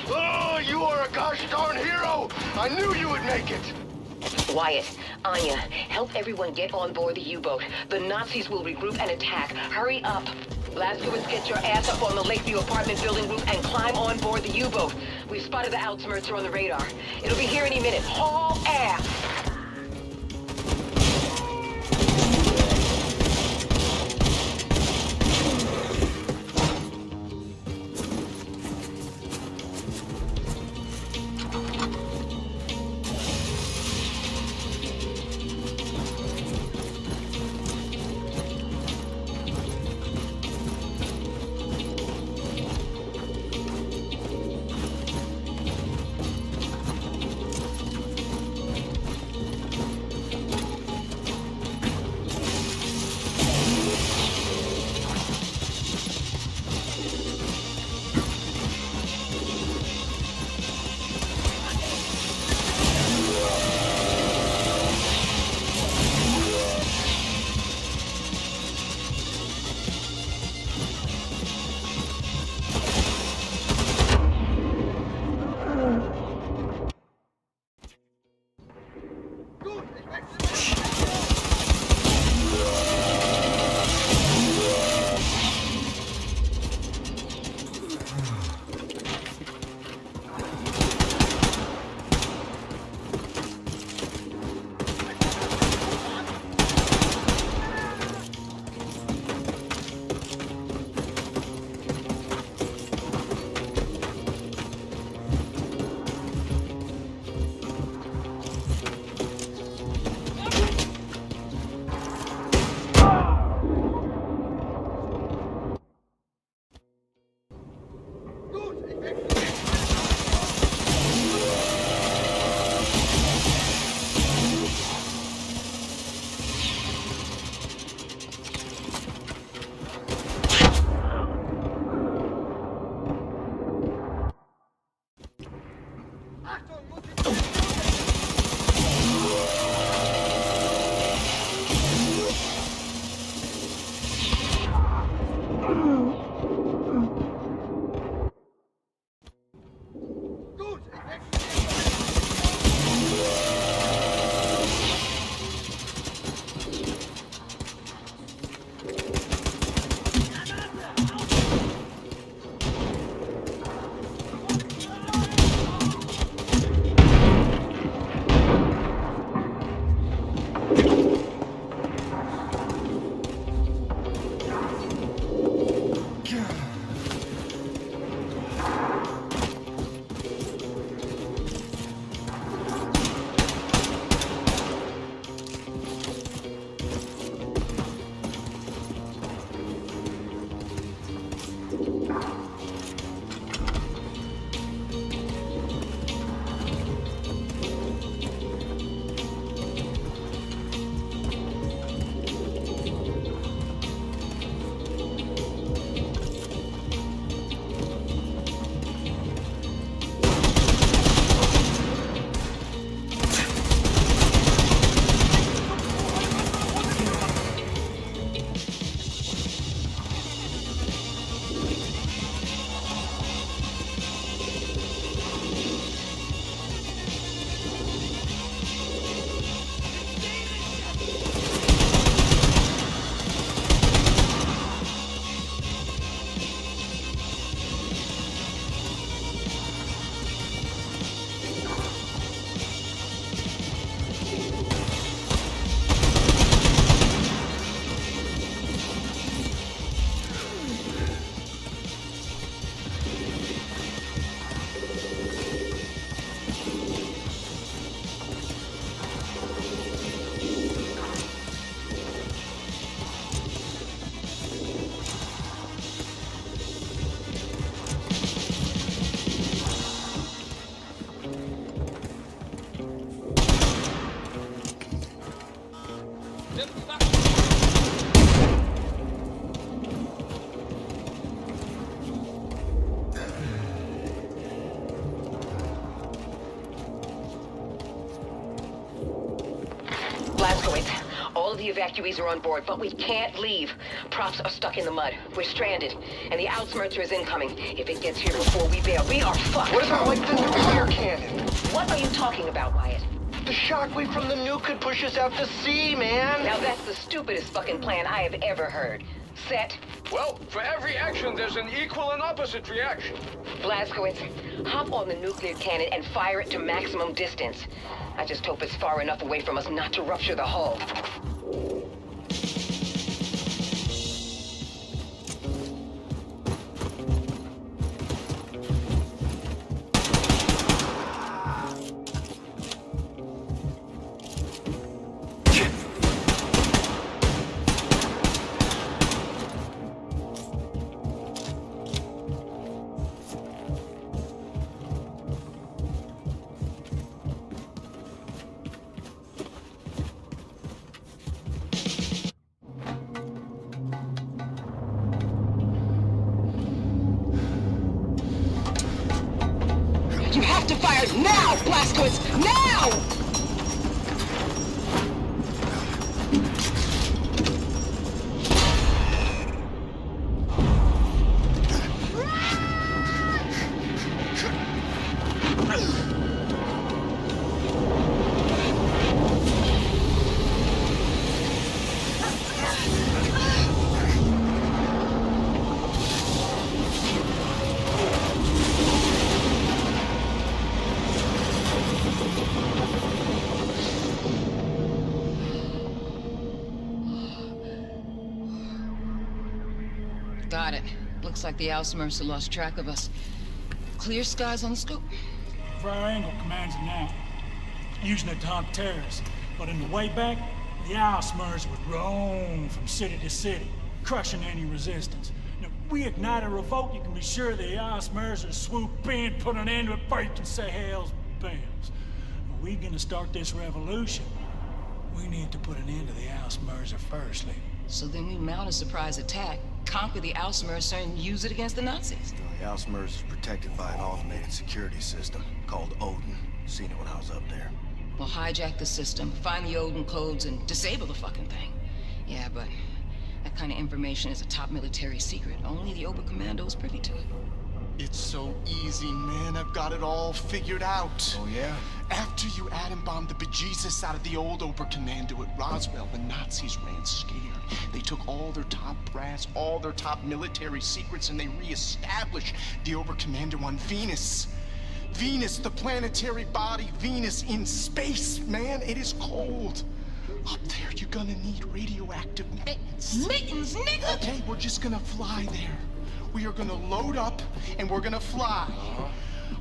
Speaker 14: Oh, you are a gosh darn hero! I knew you would make it!
Speaker 1: Wyatt, Anya, help everyone get on board the U-boat. The Nazis will regroup and attack. Hurry up. Blazkowicz, get your ass up on the Lakeview apartment building roof and climb on board the U-boat. We've spotted the Altimerzer on the radar. It'll be here any minute. Haul ass! All the evacuees are on board, but we can't leave. Props are stuck in the mud. We're stranded, and the Ausmerzer is incoming. If it gets here before we bail, we are fucked.
Speaker 14: What about, like, the nuclear cannon?
Speaker 1: What are you talking about, Wyatt?
Speaker 14: The shockwave from the nuke could push us out to sea, man!
Speaker 1: Now that's the stupidest fucking plan I have ever heard. Set.
Speaker 8: Well, for every action, there's an equal and opposite reaction.
Speaker 1: Blazkowicz, hop on the nuclear cannon and fire it to maximum distance. I just hope it's far enough away from us not to rupture the hull. You have to fire now, Blazkowicz! Now! Got it. Looks like the Ausmerzer lost track of us. Clear skies on the scope.
Speaker 16: Triangle commands it now. Using it to hunt terrorists. But in the way back, the Ausmerzer would roam from city to city, crushing any resistance. Now, if we ignite a revolt, you can be sure the Ausmerzer swoop in, put an end to it before you can say hell's bells. If we're gonna start this revolution, we need to put an end to the Ausmerzer firstly.
Speaker 1: So then we mount a surprise attack, conquer the Ausmerzer, and use it against the Nazis.
Speaker 9: The Ausmerzer is protected by an automated security system called Odin. Seen it when I was up there.
Speaker 1: We'll hijack the system, find the Odin codes, and disable the fucking thing. Yeah, but that kind of information is a top military secret. Only the Oberkommando is privy to it.
Speaker 19: It's so easy, man. I've got it all figured out.
Speaker 9: Oh, yeah?
Speaker 19: After you atom bombed the bejesus out of the old Oberkommando at Roswell, the Nazis ran scared. They took all their top brass, all their top military secrets, and they re-established the Oberkommando on Venus. Venus, the planetary body, Venus in space, man. It is cold. Up there, you're gonna need radioactive mittens.
Speaker 1: Mittens, nigga!
Speaker 19: Okay, we're just gonna fly there. We are gonna load up, and we're gonna fly. Oh,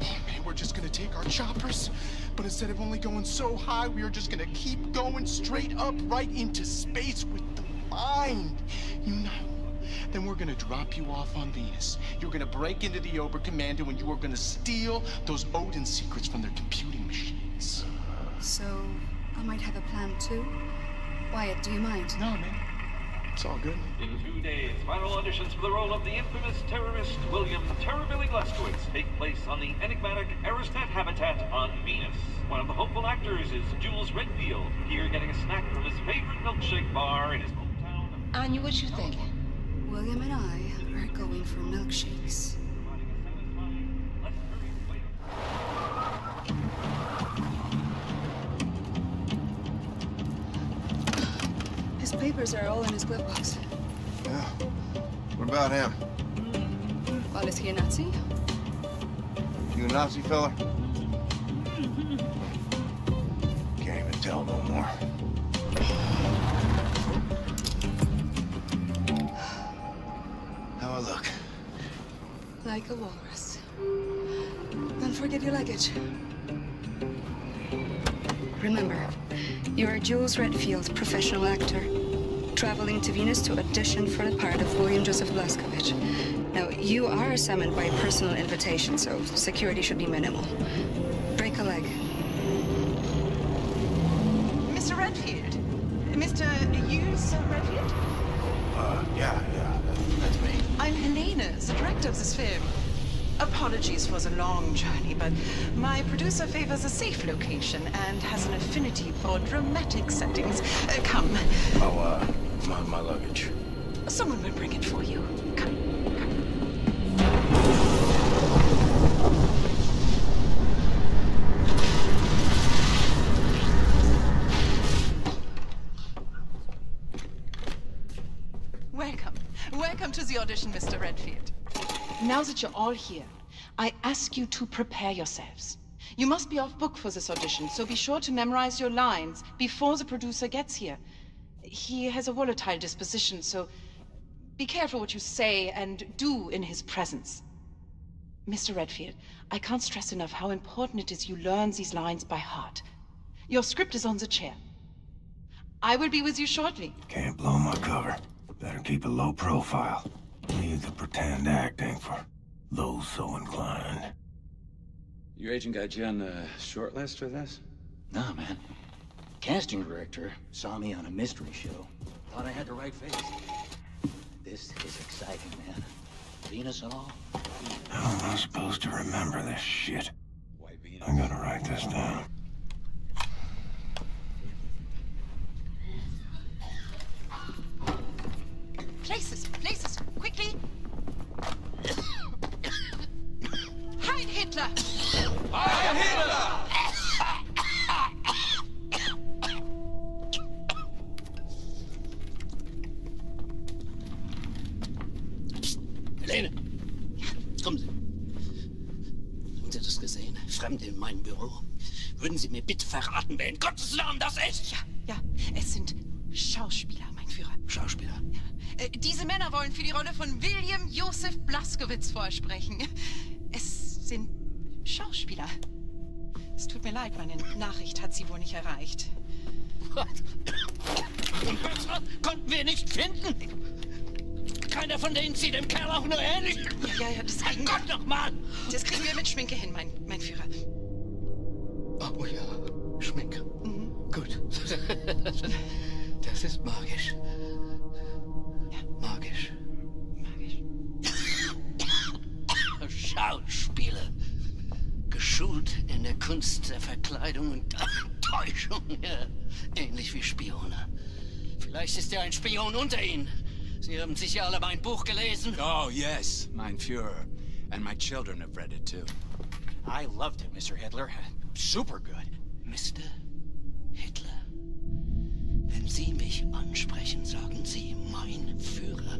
Speaker 19: man, we're just gonna take our choppers, but instead of only going so high, we are just gonna keep going straight up right into space with the mind. You know? Then we're gonna drop you off on Venus. You're gonna break into the Oberkommando, and you are gonna steal those Odin secrets from their computing machines.
Speaker 15: So, I might have a plan too? Wyatt, do you mind?
Speaker 19: No, man. It's all good.
Speaker 20: In 2 days, final auditions for the role of the infamous terrorist William Terrorbilly Blazkowicz take place on the enigmatic Aristat habitat on Venus. One of the hopeful actors is Jules Redfield, here getting a snack from his favorite milkshake bar in his hometown.
Speaker 1: Anya, what you thinking?
Speaker 15: William and I are going for milkshakes. His papers are all in his glove box.
Speaker 9: Yeah. What about him?
Speaker 15: Well, is he a Nazi?
Speaker 9: You a Nazi fella? Can't even tell no more. How I look?
Speaker 15: Like a walrus. Don't forget your luggage. Remember, you're Jules Redfield, professional actor, traveling to Venus to audition for the part of William Joseph Blazkowicz. Now, you are summoned by personal invitation, so security should be minimal. Break a leg.
Speaker 21: Mr. Redfield? Mr. Hughes Redfield?
Speaker 9: Yeah, that's me.
Speaker 21: I'm Helena, the director of this film. Apologies for the long journey, but my producer favors a safe location and has an affinity for dramatic settings. Come.
Speaker 18: Oh, my luggage.
Speaker 21: Someone will bring it for you. Come. Welcome. Welcome to the audition, Mr. Redfield. Now that you're all here, I ask you to prepare yourselves. You must be off book for this audition, so be sure to memorize your lines before the producer gets here. He has a volatile disposition, so be careful what you say and do in his presence. Mr. Redfield, I can't stress enough how important it is you learn these lines by heart. Your script is on the chair. I will be with you shortly.
Speaker 2: Can't blow my cover. Better keep a low profile. Leave the pretend acting for those so inclined.
Speaker 7: Your agent got you on the short list for this?
Speaker 22: Nah, man. Casting director saw me on a mystery show. Thought I had the right face. This is exciting, man. Venus and all.
Speaker 2: How am I supposed to remember this shit? I gotta write this down.
Speaker 21: Places, quickly! Heil Hitler!
Speaker 8: Heil Hitler!
Speaker 22: Helene! Kommen Sie. Haben Sie das gesehen? Fremde in meinem Büro. Würden Sie mir bitte verraten, wer in Gottes Namen das ist?
Speaker 21: Ja, es sind Schauspieler, mein Führer.
Speaker 22: Schauspieler?
Speaker 21: Diese Männer wollen für die Rolle von William Joseph Blazkowicz vorsprechen. Es sind Schauspieler. Es tut mir leid, meine Nachricht hat sie wohl nicht erreicht.
Speaker 22: Was? Und bessere konnten wir nicht finden? Keiner von denen sieht dem Kerl auch nur ähnlich.
Speaker 21: Ja, das kriegen wir.
Speaker 22: Gott noch mal!
Speaker 21: Das kriegen wir mit Schminke hin, mein Führer.
Speaker 22: Oh ja, Schminke. Gut. Das ist magisch. Magisch. Schauspieler. Geschult in der Kunst der Verkleidung und Täuschung. Ja. Ähnlich wie Spione. Vielleicht ist ja ein Spion unter Ihnen. Sie haben sicher alle mein Buch gelesen.
Speaker 8: Oh, yes, mein Führer. And my children have read it too.
Speaker 22: I loved it, Mr. Hitler. Super good. Mr. Hitler. Wenn Sie mich ansprechen, sagen Sie mein Führer.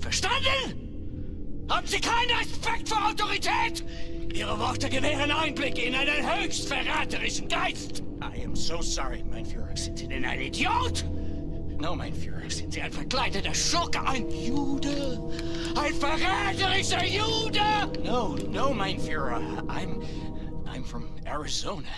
Speaker 22: Verstanden? Haben Sie keinen Respekt vor Autorität? Ihre Worte gewähren Einblick in einen höchst verräterischen Geist. I am so sorry, mein Führer. Sind Sie denn ein Idiot? No, mein Führer. Sind Sie ein verkleideter Schurke, ein Jude? Ein verräterischer Jude? No, mein Führer. I'm from Arizona.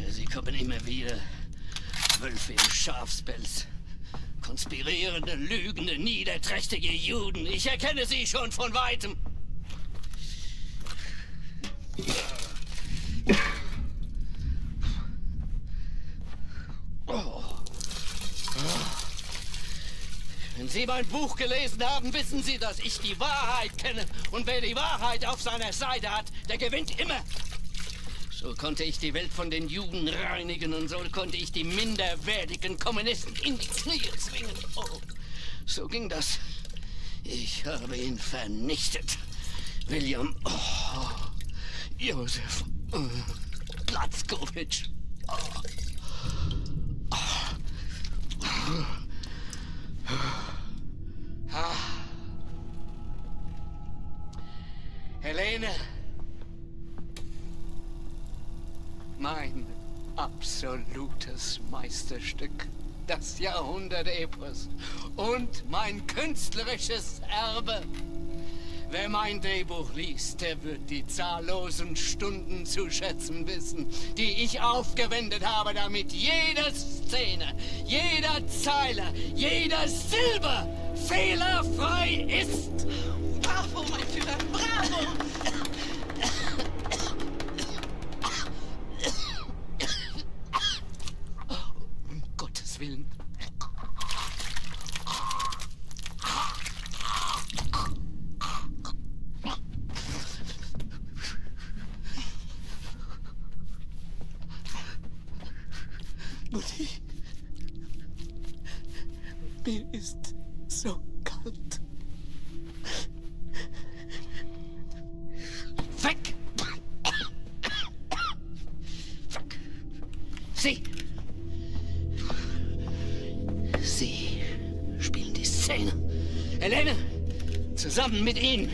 Speaker 22: Sie kommen immer wieder. Wölfe im Schafspelz. Konspirierende, lügende, niederträchtige Juden. Ich erkenne sie schon von Weitem. Wenn Sie mein Buch gelesen haben, wissen Sie, dass ich die Wahrheit kenne. Und wer die Wahrheit auf seiner Seite hat, der gewinnt immer. So konnte ich die Welt von den Juden reinigen und so konnte ich die minderwertigen Kommunisten in die Knie zwingen. Oh, so ging das. Ich habe ihn vernichtet. William Joseph Blazkowicz. Helene. Mein absolutes Meisterstück. Das Jahrhundert-Epos. Und mein künstlerisches Erbe. Wer mein Drehbuch liest, der wird die zahllosen Stunden zu schätzen wissen, die ich aufgewendet habe, damit jede Szene, jeder Zeile, jeder Silbe fehlerfrei ist.
Speaker 21: Bravo, mein Führer, bravo!
Speaker 22: Um Gottes Willen. Mutti, mir ist so kalt. Weg! Weg! Sie spielen die Szene. Helene, zusammen mit ihnen.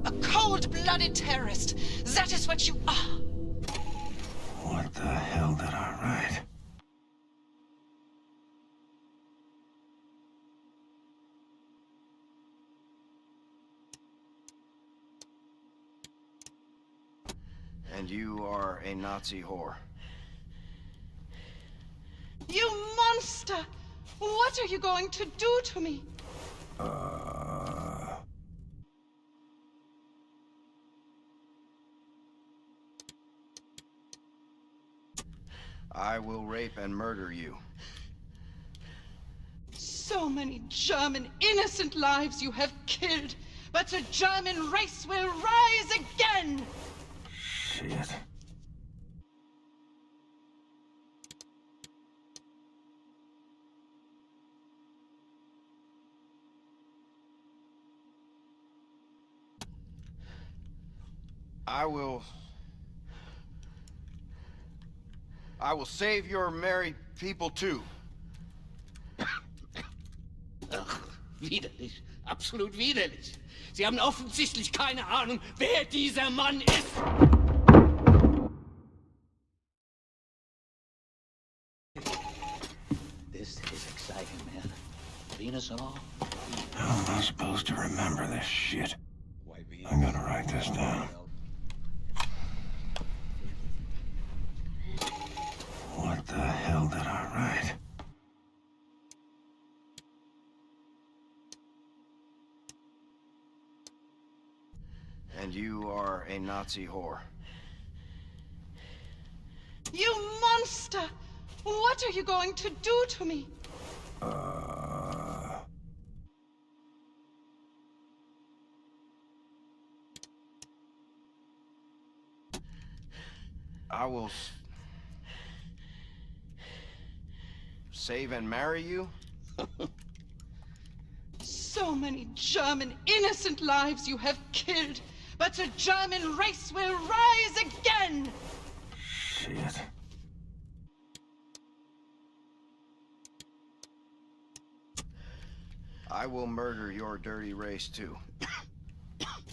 Speaker 21: A cold-blooded terrorist. That is what you are.
Speaker 2: What the hell did I write?
Speaker 9: And you are a Nazi whore.
Speaker 21: You monster! What are you going to do to me?
Speaker 9: I will rape and murder you.
Speaker 21: So many German innocent lives you have killed, but the German race will rise again!
Speaker 2: Shit.
Speaker 9: I will save your merry people too.
Speaker 22: Ach, widerlich. Absolut widerlich. Sie haben offensichtlich keine Ahnung, wer dieser Mann ist.
Speaker 6: This is exciting, man. Venus and all.
Speaker 2: How am I supposed to remember this shit? I'm gonna write this down. What the hell did I write?
Speaker 9: And you are a Nazi whore.
Speaker 21: You monster! What are you going to do to me?
Speaker 9: I will save and marry you?
Speaker 21: So many German innocent lives you have killed, but the German race will rise again!
Speaker 2: Shit.
Speaker 9: I will murder your dirty race too.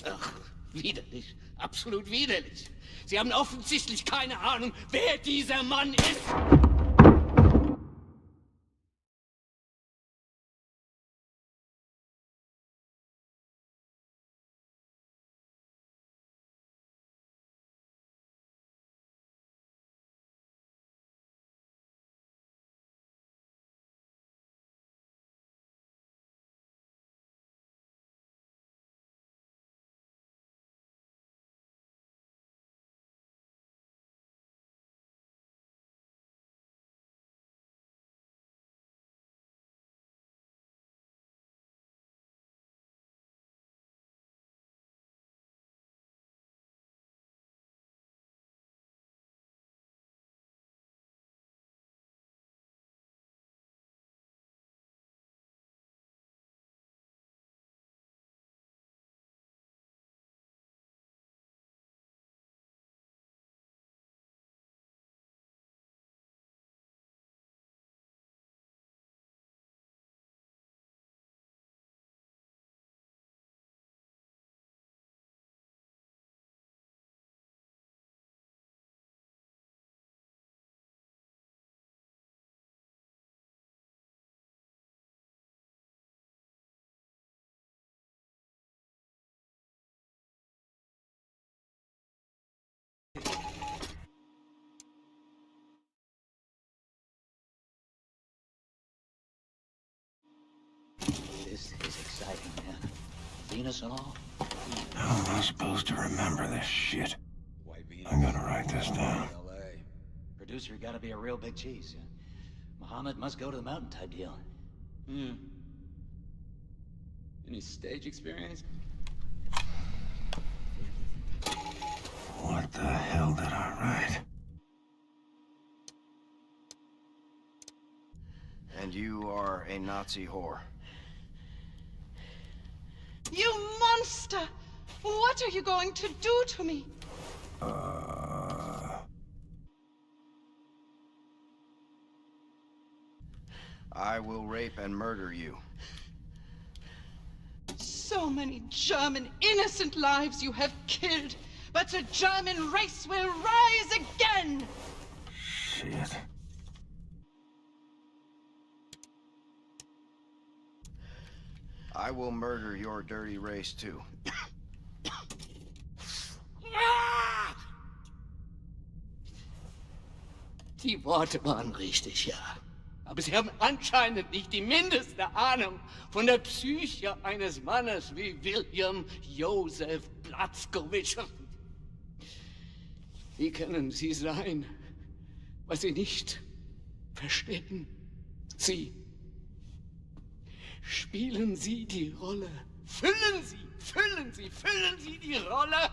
Speaker 22: Ach, widerlich. Absolut widerlich. Sie haben offensichtlich keine Ahnung, wer dieser Mann ist.
Speaker 6: This is exciting, man. Venus and all?
Speaker 2: How am I supposed to remember this shit? I'm gonna write this down.
Speaker 6: Producer gotta be a real big cheese. Muhammad must go to the mountain type deal.
Speaker 7: Any stage experience?
Speaker 2: What the hell did I write?
Speaker 9: And you are a Nazi whore.
Speaker 21: You monster! What are you going to do to me?
Speaker 9: I will rape and murder you.
Speaker 21: So many German innocent lives you have killed, but the German race will rise again!
Speaker 2: Shit.
Speaker 9: I will murder your dirty race too.
Speaker 22: Die Worte waren richtig, ja. Aber Sie haben anscheinend nicht die mindeste Ahnung von der Psyche eines Mannes wie William Joseph Blazkowicz. Wie können Sie sein, was Sie nicht verstehen? Sie. Spielen Sie die Rolle. Füllen Sie die Rolle.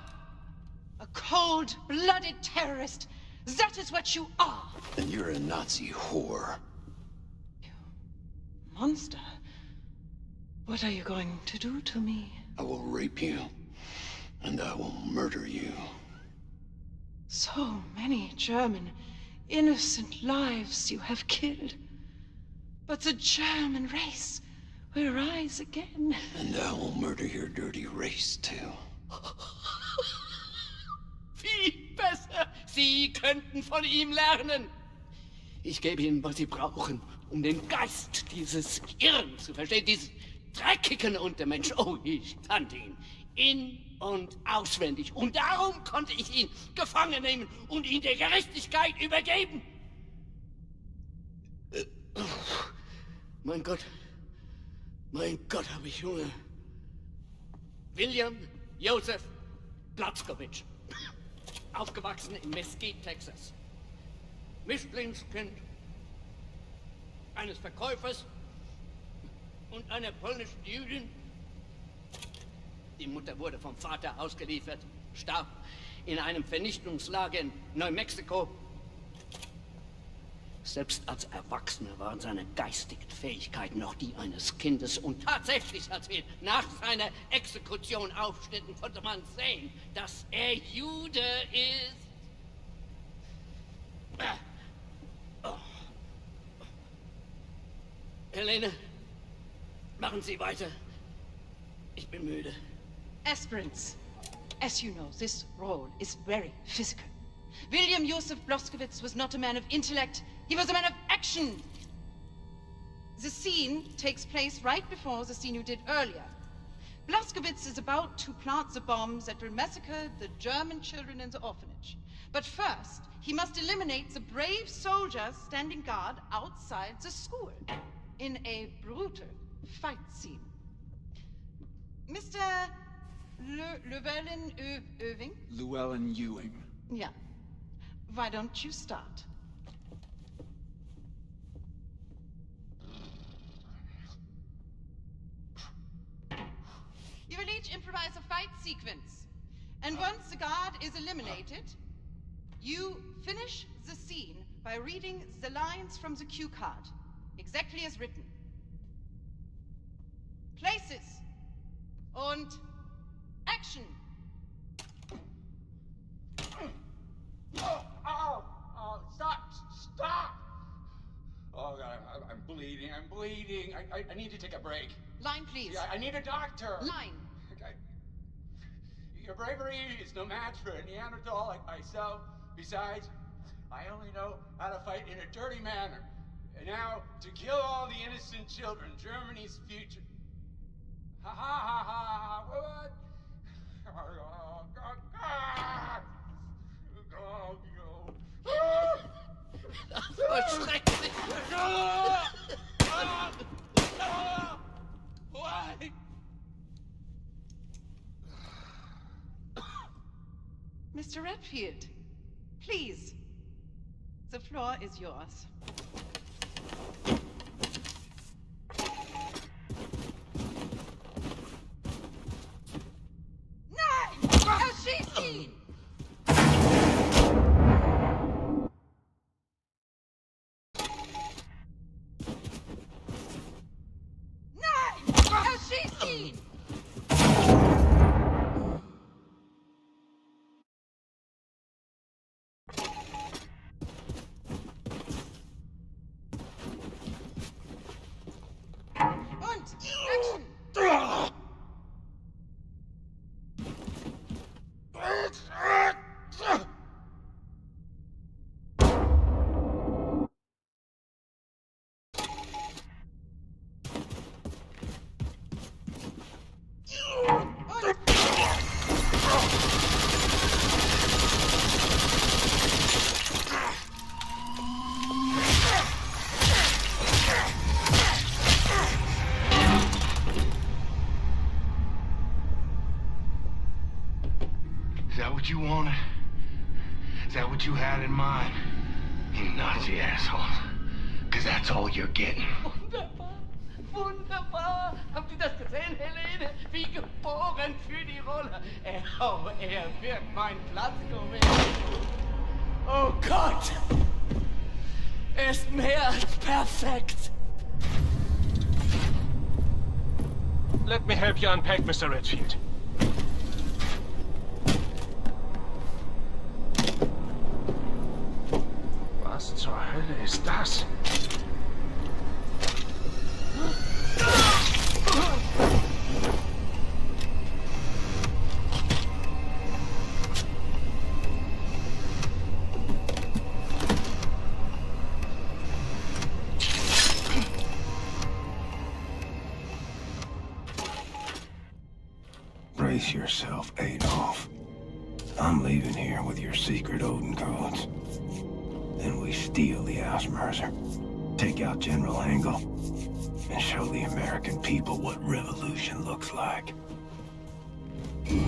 Speaker 21: A cold-blooded terrorist. That is what you are.
Speaker 3: And you're a Nazi whore.
Speaker 21: Monster. What are you going to do to me?
Speaker 3: I will rape you, and I will murder you.
Speaker 21: So many German innocent lives you have killed. But the German race will rise again.
Speaker 3: And I will murder your dirty race too.
Speaker 22: Viel besser. Sie könnten von ihm lernen. Ich gebe Ihnen, was Sie brauchen, um den Geist dieses Irren zu verstehen, dieses dreckigen Untermensch. Oh, ich kannte ihn in- und auswendig. Und darum konnte ich ihn gefangen nehmen und ihn der Gerechtigkeit übergeben. Mein Gott, habe ich Hunger. William Joseph Blazkowicz. Aufgewachsen in Mesquite, Texas. Mischlingskind eines Verkäufers und einer polnischen Jüdin. Die Mutter wurde vom Vater ausgeliefert, starb in einem Vernichtungslager in Neumexiko. Selbst als Erwachsener waren seine geistigen Fähigkeiten noch die eines Kindes. Und tatsächlich, als wir nach seiner Exekution aufschnitten, konnte man sehen, dass er Jude ist. Oh. Helene, machen Sie weiter. Ich bin müde.
Speaker 21: Aspirants, as you know, this role is very physical. William Joseph Blazkowicz was not a man of intellect, he was a man of action. The scene takes place right before the scene you did earlier. Blazkowicz is about to plant the bombs that will massacre the German children in the orphanage. But first, he must eliminate the brave soldiers standing guard outside the school in a brutal fight scene. Mr. Llewellyn-Ewing?
Speaker 7: Llewellyn-Ewing.
Speaker 21: Yeah. Why don't you start? You will each improvise a fight sequence. And once the guard is eliminated, you finish the scene by reading the lines from the cue card, exactly as written. Places. Und action.
Speaker 16: Oh, stop! Oh, God, I'm bleeding. I need to take a break.
Speaker 21: Line, please.
Speaker 16: Yeah, I need a doctor.
Speaker 21: Line.
Speaker 16: Okay. Your bravery is no match for a Neanderthal like myself. Besides, I only know how to fight in a dirty manner. And now, to kill all the innocent children, Germany's future. Ha ha ha ha! What? Oh, God!
Speaker 22: Das war schrecklich.
Speaker 21: Mr. Redfield, please. The floor is yours. Nein! Erschießt ihn! Nein! Erschießt ihn!
Speaker 14: Is that what you wanted? Is that what you had in mind? You Nazi assholes. Because that's all you're getting.
Speaker 22: Wunderbar, wunderbar. Habt ihr das gesehen, Helene? Wie geboren für die Rolle. Er wird mein Platz gewinnen. Oh Gott! Er ist mehr als perfekt.
Speaker 10: Let me help you unpack, Mr. Redfield. Was zur Hölle ist das?
Speaker 2: Brace yourself, Adolf. I'm leaving here with your secret Odin codes. Then we steal the Ausmerzer, take out General Engel, and show the American people what revolution looks like.
Speaker 11: Wie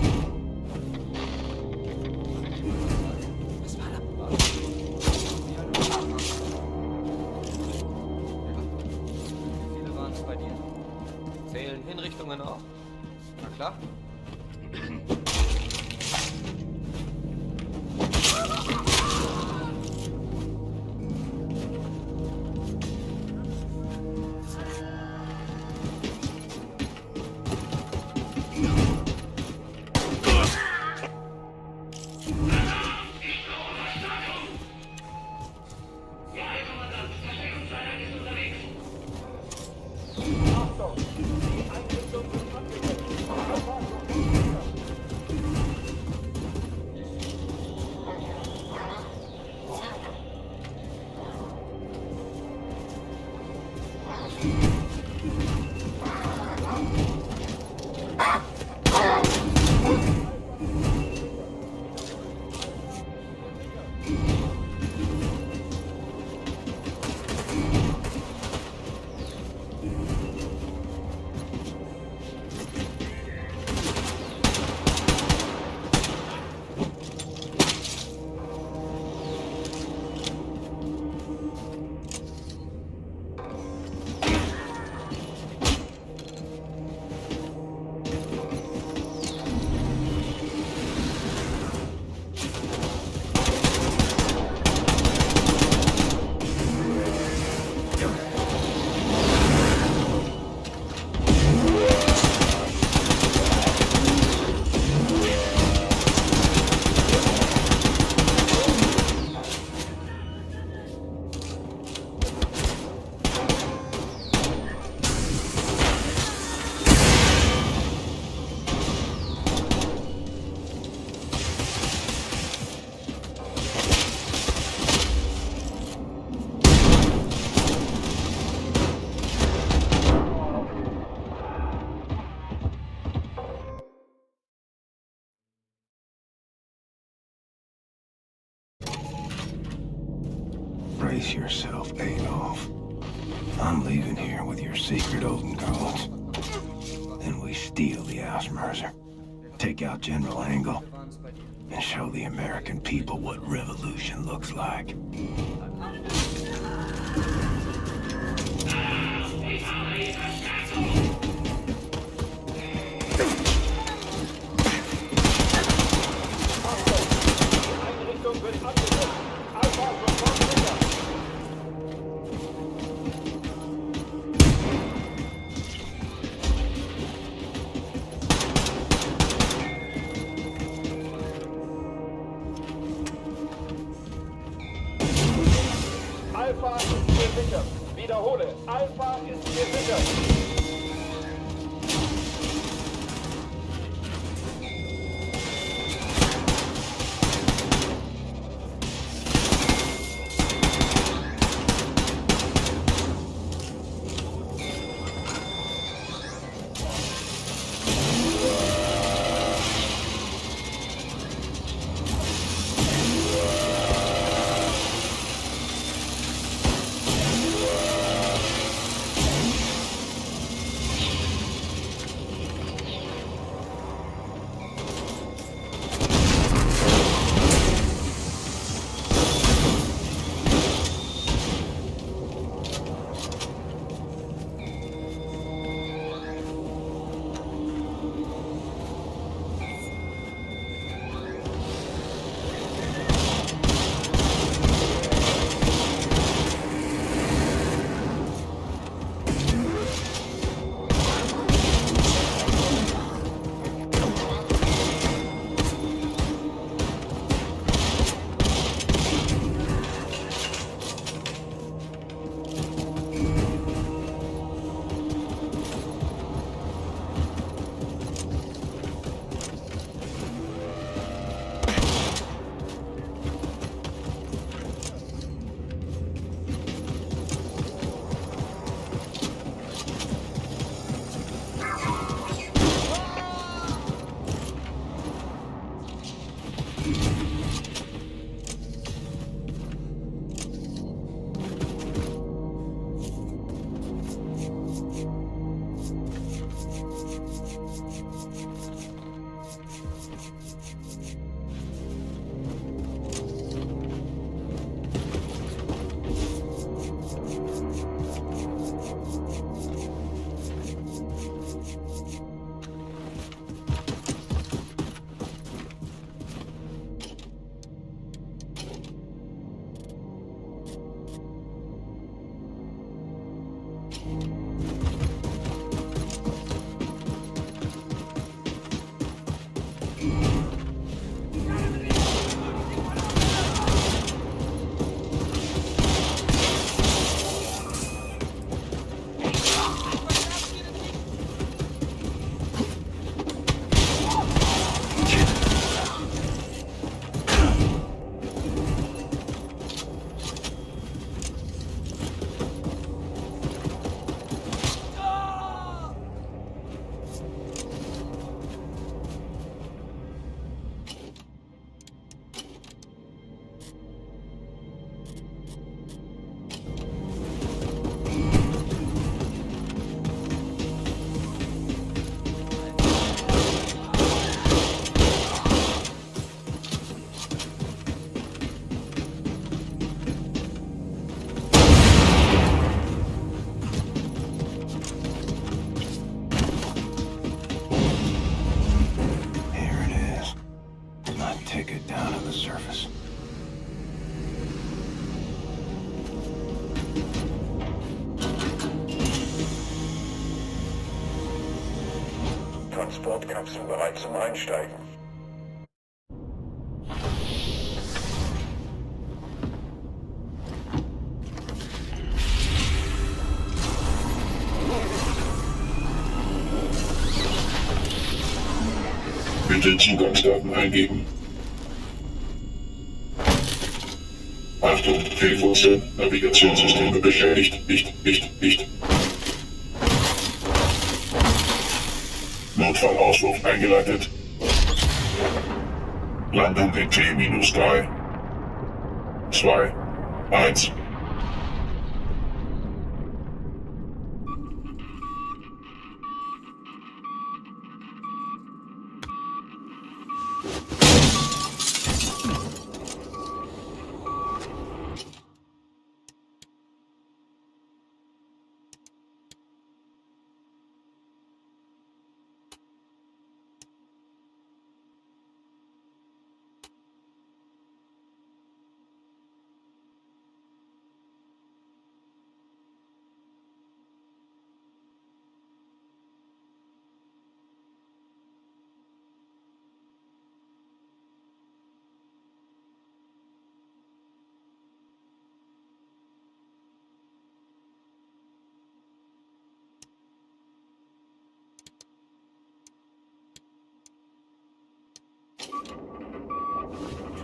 Speaker 11: viele waren es bei dir? Zählen Hinrichtungen auch? Na klar.
Speaker 2: Brace yourself, Adolf. I'm leaving here with your secret Odin codes. Then we steal the Ausmerzer, take out General Angle, and show the American people what revolution looks like.
Speaker 10: Alpha ist gesichert. Wiederhole, Alpha ist gesichert.
Speaker 12: Transportkapsel bereit zum Einsteigen.
Speaker 18: Bitte Zugangsdaten eingeben. Achtung, Fehlwurzel, Navigationssysteme beschädigt. Nicht. Notfallauswurf eingeleitet. Landung in T-3, 2, 1.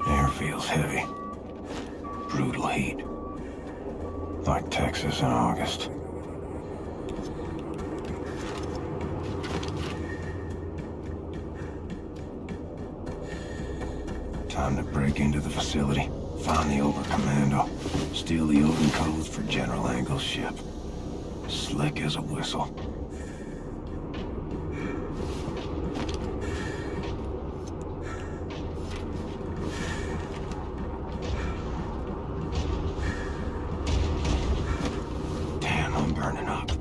Speaker 2: Air feels heavy. Brutal heat. Like Texas in August. Time to break into the facility, find the Overcommando, steal the Odin codes for General Angle's ship. Slick as a whistle. Damn, I'm burning up.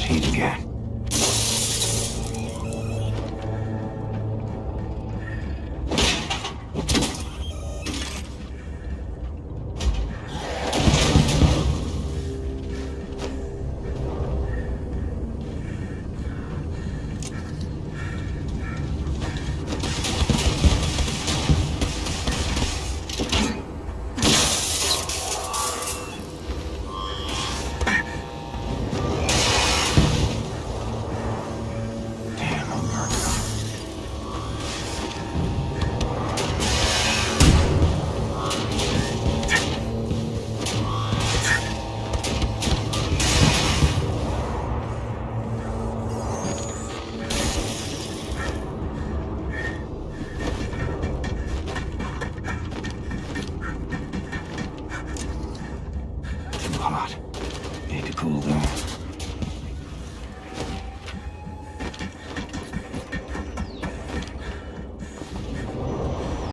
Speaker 2: Think again.